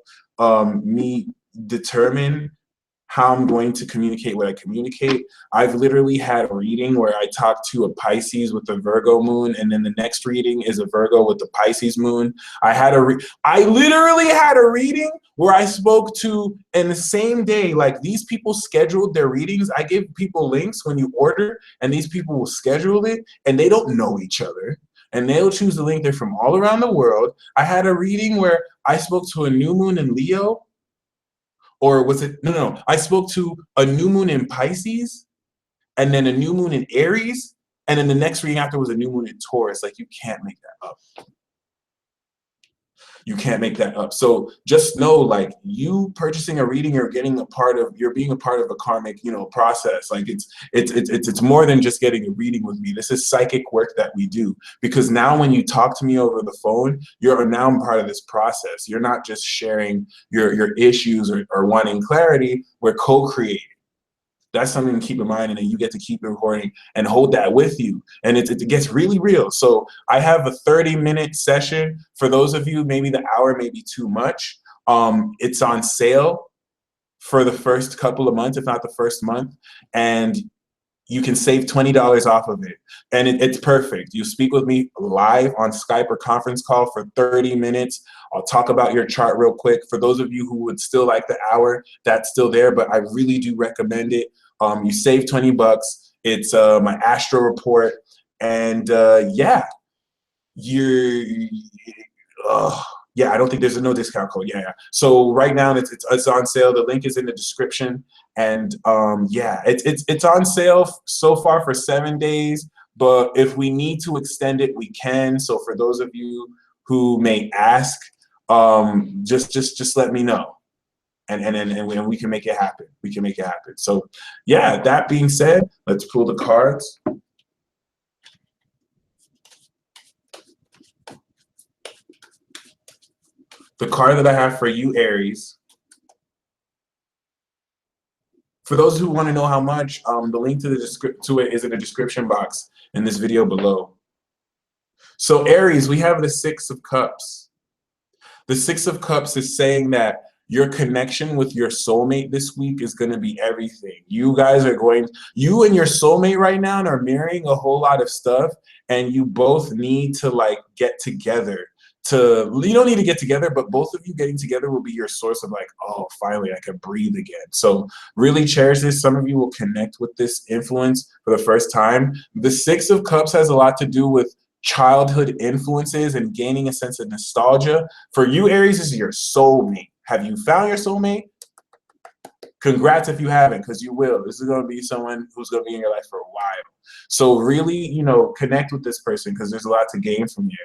me determine how I'm going to communicate what I communicate. I've literally had a reading where I talked to a Pisces with a Virgo moon, and then the next reading is a Virgo with the Pisces moon. I literally had a reading where I spoke to, in the same day, like, these people scheduled their readings. I give people links when you order, and these people will schedule it, and they don't know each other. And they'll choose the link. They're from all around the world. I had a reading where I spoke to a new moon in Leo, or was it, no, I spoke to a new moon in Pisces, and then a new moon in Aries, and then the next reading after was a new moon in Taurus. Like, you can't make that up. You can't make that up. So just know, like, you purchasing a reading, you're being a part of a karmic, process. Like, it's more than just getting a reading with me. This is psychic work that we do, because now when you talk to me over the phone, you're now part of this process. You're not just sharing your issues or wanting clarity. We're co-creating. That's something to keep in mind, and then you get to keep recording and hold that with you. And it gets really real. So I have a 30-minute session. For those of you, maybe the hour may be too much. It's on sale for the first couple of months, if not the first month. And you can save $20 off of it. And it's perfect. You speak with me live on Skype or conference call for 30 minutes. I'll talk about your chart real quick. For those of you who would still like the hour, that's still there, but I really do recommend it. You save 20 bucks. It's my Astro report. And yeah, yeah, I don't think there's no discount code. Yeah. So right now it's on sale. The link is in the description. And yeah, it's on sale so far for 7 days. But if we need to extend it, we can. So for those of you who may ask, just let me know. And we can make it happen. We can make it happen. So yeah, that being said, let's pull the cards. The card that I have for you, Aries. For those who want to know how much, the link to it is in the description box in this video below. So Aries, we have the Six of Cups. The Six of Cups is saying that your connection with your soulmate this week is going to be everything. You and your soulmate right now are mirroring a whole lot of stuff, and you both need to, like, get together. You don't need to get together, but both of you getting together will be your source of, like, oh, finally I can breathe again. So really cherish this. Some of you will connect with this influence for the first time. The Six of Cups has a lot to do with childhood influences and gaining a sense of nostalgia. For you, Aries, this is your soulmate. Have you found your soulmate? Congrats if you haven't, because you will. This is going to be someone who's going to be in your life for a while. So really, connect with this person, because there's a lot to gain from here.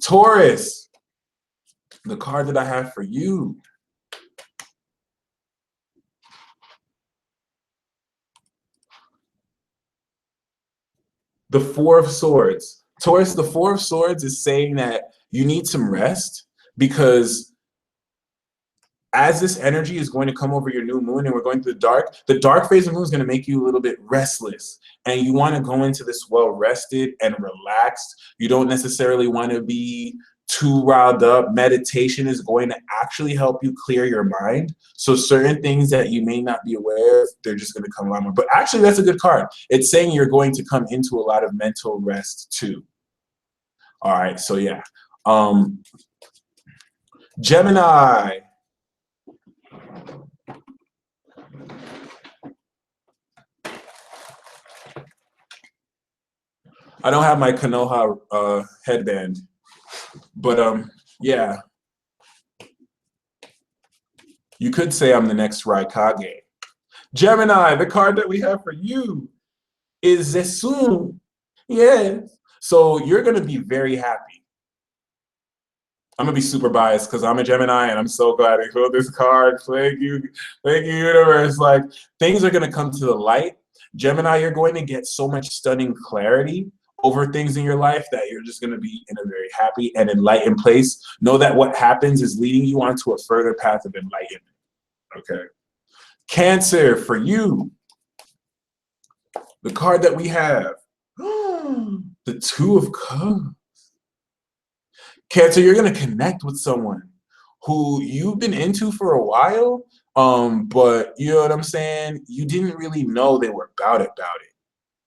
Taurus, the card that I have for you. The Four of Swords. Taurus, the Four of Swords is saying that you need some rest, because as this energy is going to come over your new moon and we're going through the dark phase of the moon is going to make you a little bit restless. And you want to go into this well-rested and relaxed. You don't necessarily want to be too riled up. Meditation is going to actually help you clear your mind. So certain things that you may not be aware of, they're just going to come a lot more. But actually, that's a good card. It's saying you're going to come into a lot of mental rest too. All right, so yeah. Gemini. I don't have my Konoha headband, but yeah, you could say I'm the next Raikage. Gemini, the card that we have for you is Zesun. Yes. So you're gonna be very happy. I'm gonna be super biased because I'm a Gemini and I'm so glad I pulled this card. Thank you, universe. Like things are gonna come to the light. Gemini, you're going to get so much stunning clarity over things in your life that you're just gonna be in a very happy and enlightened place. Know that what happens is leading you onto a further path of enlightenment. Okay. Cancer, for you, the card that we have, the Two of Cups. Cancer, you're going to connect with someone who you've been into for a while, but you know what I'm saying? You didn't really know they were about it.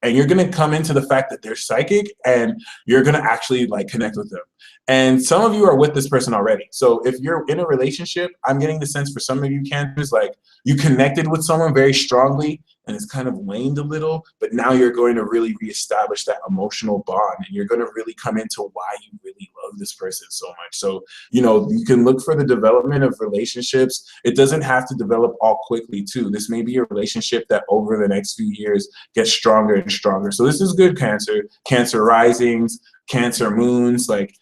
And you're going to come into the fact that they're psychic and you're going to actually like connect with them. And some of you are with this person already. So if you're in a relationship, I'm getting the sense for some of you Cancers, like you connected with someone very strongly and it's kind of waned a little, but now you're going to really reestablish that emotional bond and you're going to really come into why you really love this person so much. So, you know, you can look for the development of relationships. It doesn't have to develop all quickly too. This may be a relationship that over the next few years gets stronger and stronger. So this is good, Cancer. Cancer risings, Cancer moons, like,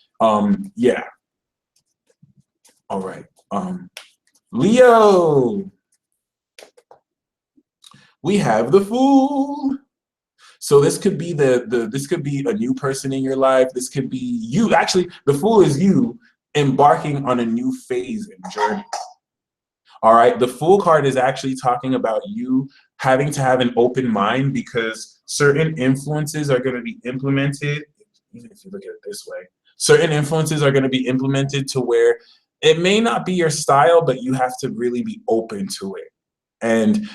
yeah. All right. Leo. We have the Fool. So this could be this could be a new person in your life. This could be you. Actually, the Fool is you embarking on a new phase and journey. All right. The Fool card is actually talking about you having to have an open mind because certain influences are going to be implemented. Even if you look at it this way, certain influences are going to be implemented to where it may not be your style, but you have to really be open to it. And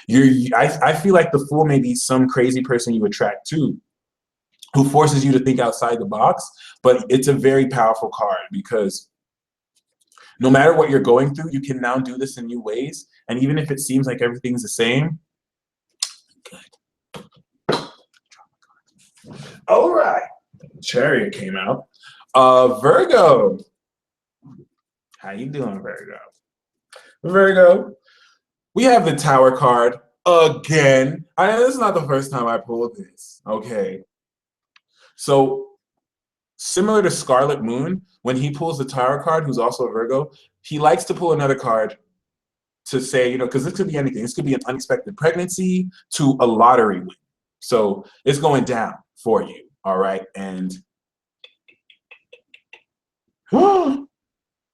I feel like the Fool may be some crazy person you attract to who forces you to think outside the box, but it's a very powerful card because no matter what you're going through, you can now do this in new ways. And even if it seems like everything's the same, good. All right. Chariot came out. Virgo. How you doing, Virgo? Virgo. We have the Tower card again. I know this is not the first time I pulled this. Okay. So similar to Scarlet Moon, when he pulls the Tower card, who's also a Virgo, he likes to pull another card to say, you know, because this could be anything. This could be an unexpected pregnancy to a lottery win. So it's going down for you. All right. And the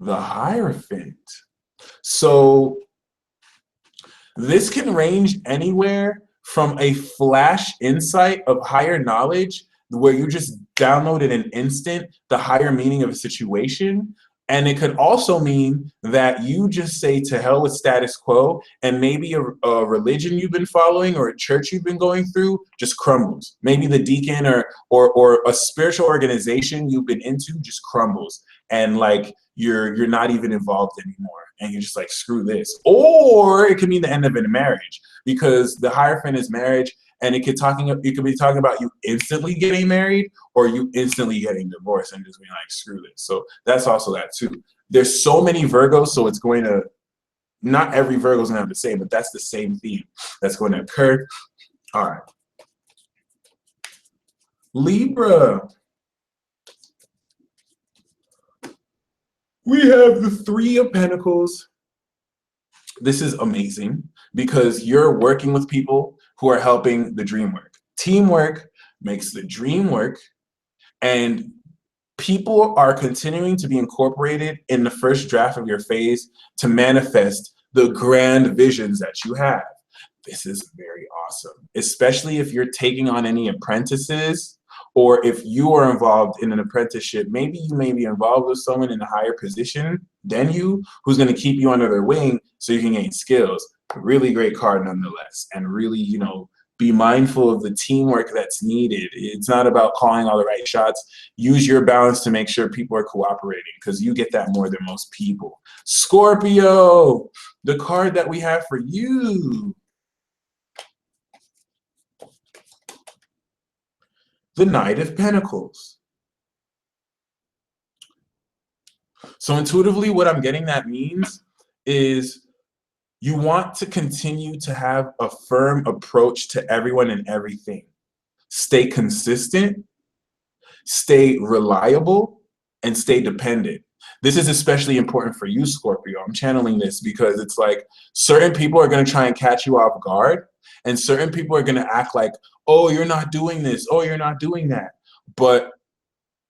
Hierophant. So this can range anywhere from a flash insight of higher knowledge where you just download in an instant the higher meaning of a situation. And it could also mean that you just say to hell with status quo and maybe a religion you've been following or a church you've been going through just crumbles. Maybe the deacon or a spiritual organization you've been into just crumbles. And like you're not even involved anymore. And you're just like, screw this. Or it could mean the end of a marriage because the Hierophant is marriage. And it could be talking about you instantly getting married or you instantly getting divorced and just being like, screw this. So that's also that too. There's so many Virgos, so it's going to, not every Virgo's gonna have the same, but that's the same theme that's going to occur. All right. Libra. We have the Three of Pentacles. This is amazing because you're working with people who are helping the dream work. Teamwork makes the dream work, and people are continuing to be incorporated in the first draft of your phase to manifest the grand visions that you have. This is very awesome, especially if you're taking on any apprentices or if you are involved in an apprenticeship. Maybe you may be involved with someone in a higher position than you who's going to keep you under their wing so you can gain skills. Really great card nonetheless, and really, you know, be mindful of the teamwork that's needed. It's not about calling all the right shots. Use your balance to make sure people are cooperating because you get that more than most people. Scorpio, the card that we have for you. the Knight of Pentacles. So intuitively, what I'm getting that means is you want to continue to have a firm approach to everyone and everything. Stay consistent, stay reliable, and stay dependent. This is especially important for you, Scorpio. I'm channeling this because it's like certain people are going to try and catch you off guard, and certain people are going to act like, oh, you're not doing this, oh, you're not doing that. But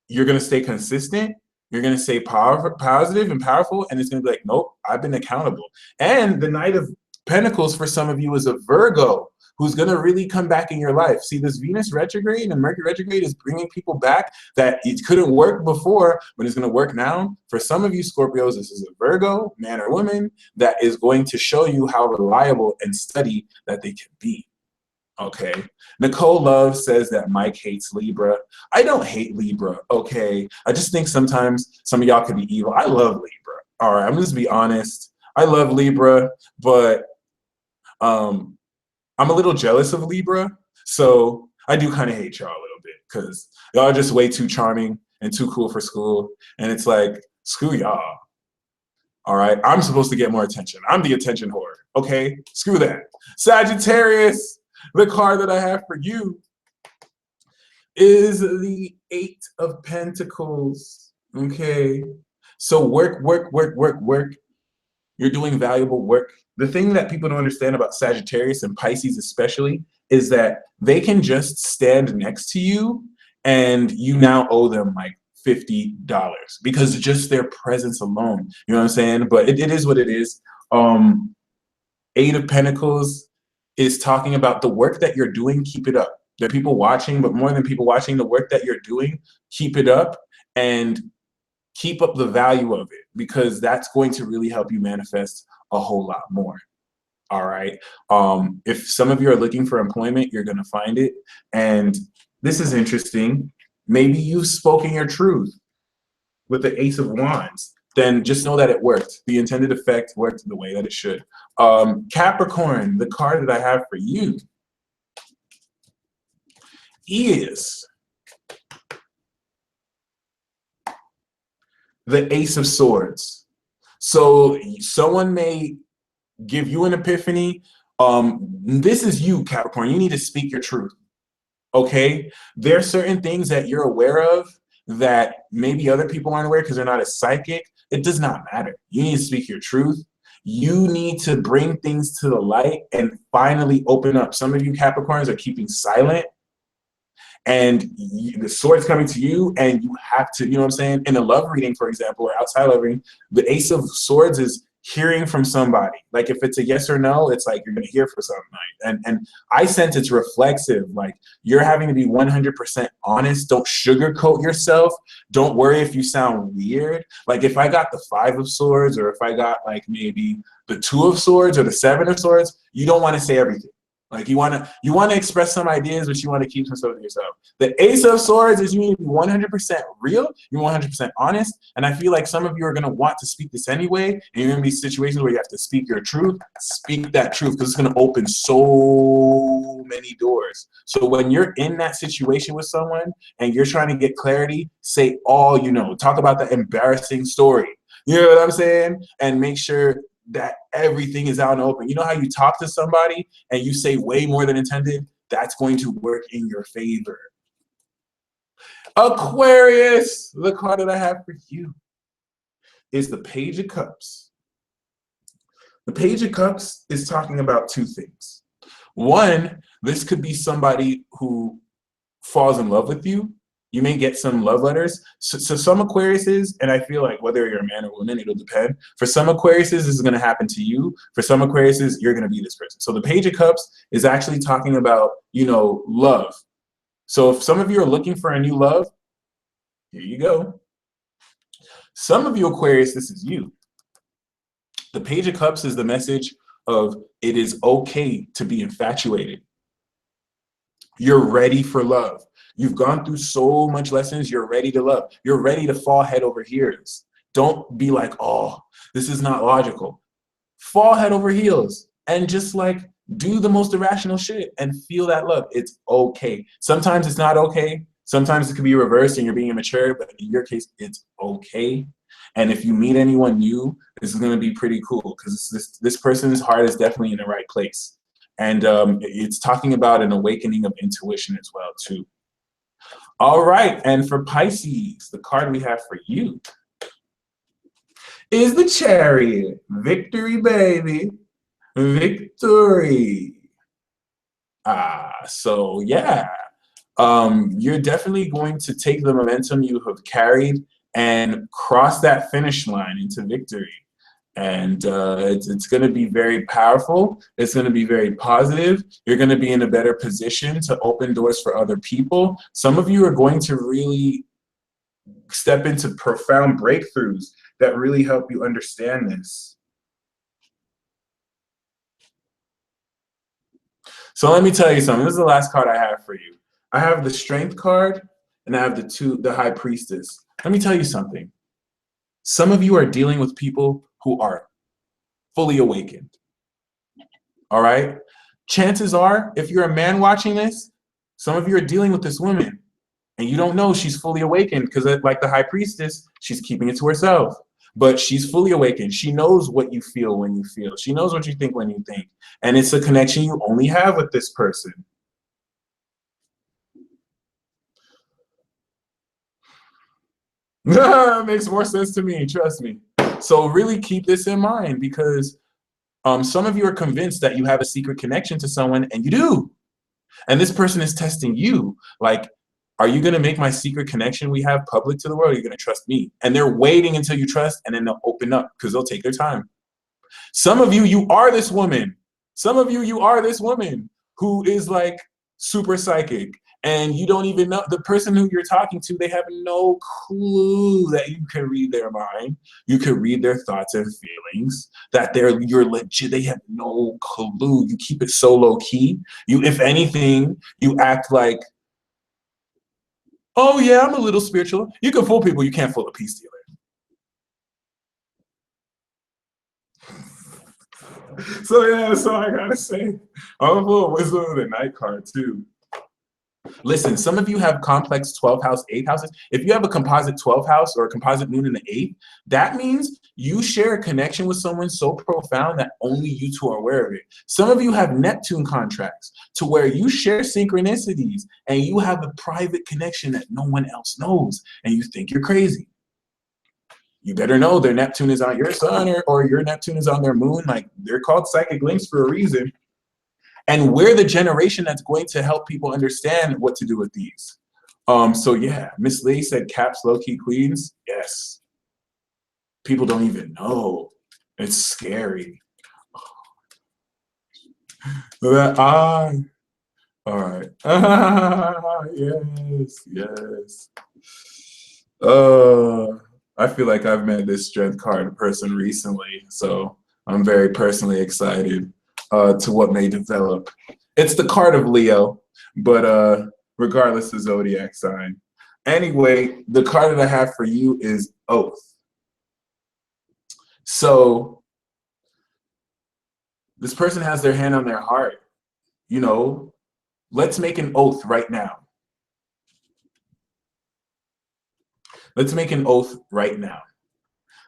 you're going to stay consistent, you're going to stay positive and powerful, and it's going to be like, nope, I've been accountable. And the Knight of Pentacles for some of you is a Virgo who's going to really come back in your life. See, this Venus retrograde and Mercury retrograde is bringing people back that it couldn't work before, but it's going to work now. For some of you Scorpios, this is a Virgo, man or woman, that is going to show you how reliable and steady that they can be. Okay. Nicole Love says that Mike hates Libra. I don't hate Libra. Okay. I just think sometimes some of y'all could be evil. I love Libra. All right. I'm just be honest. I love Libra, but I'm a little jealous of Libra, so I do kind of hate y'all a little bit because y'all are just way too charming and too cool for school, and it's like, screw y'all. All right, I'm supposed to get more attention. I'm the attention whore, okay? Screw that. Sagittarius, the card that I have for you is the Eight of Pentacles, okay? So work. You're doing valuable work. The thing that people don't understand about Sagittarius and Pisces especially is that they can just stand next to you and you now owe them like $50 because just their presence alone. You know what I'm saying? But it is what it is. Eight of Pentacles is talking about the work that you're doing, keep it up. There are people watching, but more than people watching, the work that you're doing, keep it up and keep up the value of it because that's going to really help you manifest a whole lot more. All right. If some of you are looking for employment, you're going to find it. And this is interesting. Maybe you've spoken your truth with the Ace of Wands. Then just know that it worked. The intended effect worked the way that it should. Capricorn, the card that I have for you is the Ace of Swords. So someone may give you an epiphany. This is you, Capricorn. You need to speak your truth. Okay? There are certain things that you're aware of that maybe other people aren't aware because they're not as psychic. It does not matter. You need to speak your truth. You need to bring things to the light and finally open up. Some of you Capricorns are keeping silent. And the sword's coming to you, and you have to, you know what I'm saying? In a love reading, for example, or outside love reading, the Ace of Swords is hearing from somebody. Like if it's a yes or no, it's like you're going to hear from somebody. And I sense it's reflexive. Like you're having to be 100% honest. Don't sugarcoat yourself. Don't worry if you sound weird. Like if I got the Five of Swords, or if I got like maybe the Two of Swords or the Seven of Swords, you don't want to say everything. Like you want to express some ideas, but you want to keep some stuff to yourself. The Ace of Swords is you need to be 100% real. You're 100% honest. And I feel like some of you are going to want to speak this anyway. And you're going to be situations where you have to speak your truth. Speak that truth because it's going to open so many doors. So when you're in that situation with someone and you're trying to get clarity, say all you know. Talk about the embarrassing story. You know what I'm saying? And make sure that everything is out and open. You know how you talk to somebody and you say way more than intended? That's going to work in your favor. Aquarius, the card that I have for you is the Page of Cups. The Page of Cups is talking about two things. One, this could be somebody who falls in love with you. You may get some love letters. So some Aquariuses, and I feel like whether you're a man or woman, it'll depend. For some Aquariuses, this is going to happen to you. For some Aquariuses, you're going to be this person. So the Page of Cups is actually talking about, you know, love. So if some of you are looking for a new love, here you go. Some of you Aquarius, this is you. The Page of Cups is the message of it is okay to be infatuated. You're ready for love. You've gone through so much lessons. You're ready to love. You're ready to fall head over heels. Don't be like, oh, this is not logical. Fall head over heels and just do the most irrational shit and feel that love. It's okay. Sometimes it's not okay. Sometimes it could be reversed and you're being immature, but in your case, it's okay. And if you meet anyone new, this is going to be pretty cool because this person's heart is definitely in the right place. And it's talking about an awakening of intuition as well, too. All right, and for Pisces, the card we have for you is the Chariot. Victory, baby. Victory. So yeah, you're definitely going to take the momentum you have carried and cross that finish line into victory. And it's going to be very powerful. It's going to be very positive. You're going to be in a better position to open doors for other people. Some of you are going to really step into profound breakthroughs that really help you understand this. So let me tell you something. This is the last card I have for you. I have the Strength card, and I have the High Priestess. Let me tell you something. Some of you are dealing with people who are fully awakened. All right? Chances are, if you're a man watching this, some of you are dealing with this woman, and you don't know she's fully awakened because, like the High Priestess, she's keeping it to herself. But she's fully awakened. She knows what you feel when you feel. She knows what you think when you think. And it's a connection you only have with this person. It makes more sense to me, trust me. So really keep this in mind because some of you are convinced that you have a secret connection to someone, and you do. And this person is testing you. Like, are you going to make my secret connection we have public to the world? Or are you going to trust me? And they're waiting until you trust, and then they'll open up because they'll take their time. Some of you, you are this woman. Some of you, you are this woman who is like super psychic. And you don't even know, the person who you're talking to, they have no clue that you can read their mind. You can read their thoughts and feelings, that you're legit, they have no clue. You keep it so low key. You, if anything, you act like, oh yeah, I'm a little spiritual. You can fool people, you can't fool a peace dealer. So yeah, so I gotta say, I'm a little Wisdom of the Night card too. Listen, some of you have complex 12th house, 8th houses. If you have a composite 12th house or a composite moon in the 8th, that means you share a connection with someone so profound that only you two are aware of it. Some of you have Neptune contracts to where you share synchronicities and you have a private connection that no one else knows and you think you're crazy. You better know their Neptune is on your sun or your Neptune is on their moon. Like, they're called psychic links for a reason. And we're the generation that's going to help people understand what to do with these. So yeah, Miss Lee said caps, low-key queens. Yes. People don't even know. It's scary. All right. Yes, yes. I feel like I've met this Strength card person recently, so I'm very personally excited to what may develop. It's the card of Leo, but regardless of zodiac sign. Anyway, the card that I have for you is Oath. So this person has their hand on their heart. You know, let's make an oath right now. Let's make an oath right now.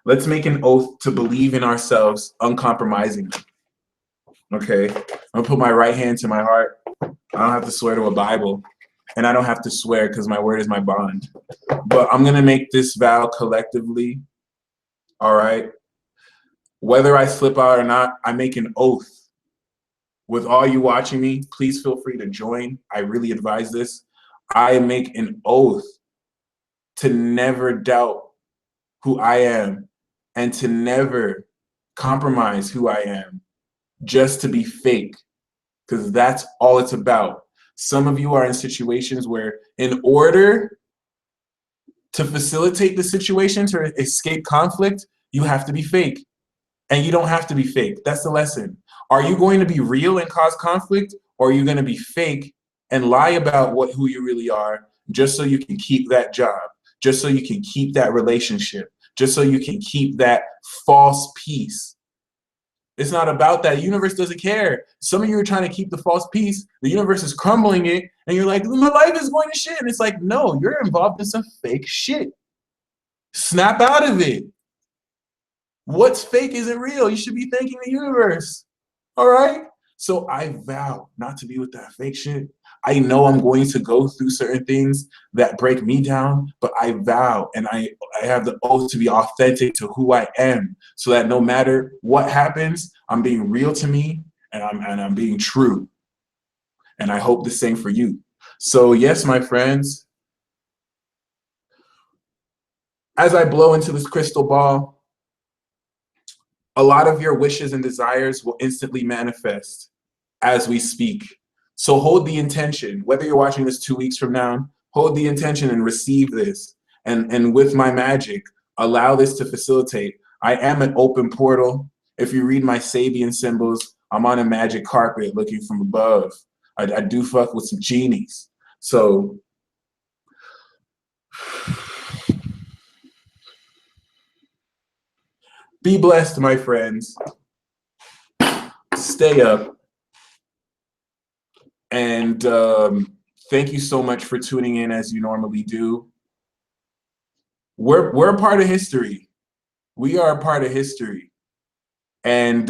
Let's make an oath to believe in ourselves uncompromisingly. Okay, I'm gonna put my right hand to my heart. I don't have to swear to a Bible, and I don't have to swear because my word is my bond. But I'm gonna make this vow collectively, all right? Whether I slip out or not, I make an oath. With all you watching me, please feel free to join. I really advise this. I make an oath to never doubt who I am and to never compromise who I am just to be fake, because that's all it's about. Some of you are in situations where in order to facilitate the situation, to escape conflict, you have to be fake. And you don't have to be fake. That's the lesson. Are you going to be real and cause conflict, or are you going to be fake and lie about who you really are just so you can keep that job, just so you can keep that relationship, just so you can keep that false peace? It's not about that. The universe doesn't care. Some of you are trying to keep the false peace. The universe is crumbling it, And you're like, my life is going to shit. And it's like, no, you're involved in some fake shit. Snap out of it. What's fake isn't real. You should be thanking the universe. All right? So I vow not to be with that fake shit. I know I'm going to go through certain things that break me down, but I vow and I have the oath to be authentic to who I am, so that no matter what happens, I'm being real to me and I'm being true. And I hope the same for you. So yes, my friends, as I blow into this crystal ball, a lot of your wishes and desires will instantly manifest as we speak. So hold the intention. Whether you're watching this 2 weeks from now, hold the intention and receive this. And with my magic, allow this to facilitate. I am an open portal. If you read my Sabian symbols, I'm on a magic carpet looking from above. I do fuck with some genies. So be blessed, my friends. Stay up. And thank you so much for tuning in as you normally do. We're a part of history. We are a part of history. And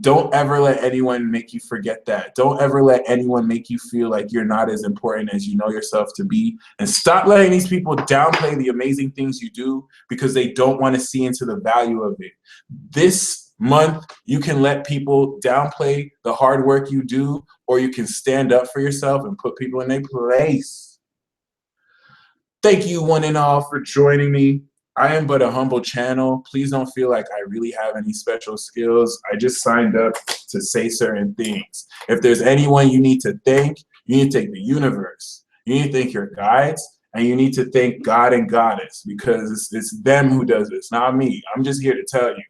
don't ever let anyone make you forget that. Don't ever let anyone make you feel like you're not as important as you know yourself to be. And stop letting these people downplay the amazing things you do because they don't want to see into the value of it. This month, you can let people downplay the hard work you do, or you can stand up for yourself and put people in their place. Thank you one and all for joining me. I am but a humble channel. Please don't feel like I really have any special skills. I just signed up to say certain things. If there's anyone you need to thank, you need to thank the universe. You need to thank your guides, and you need to thank God and Goddess, because it's them who does this, not me. I'm just here to tell you.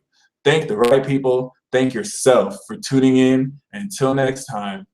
Thank the right people. Thank yourself for tuning in. Until next time.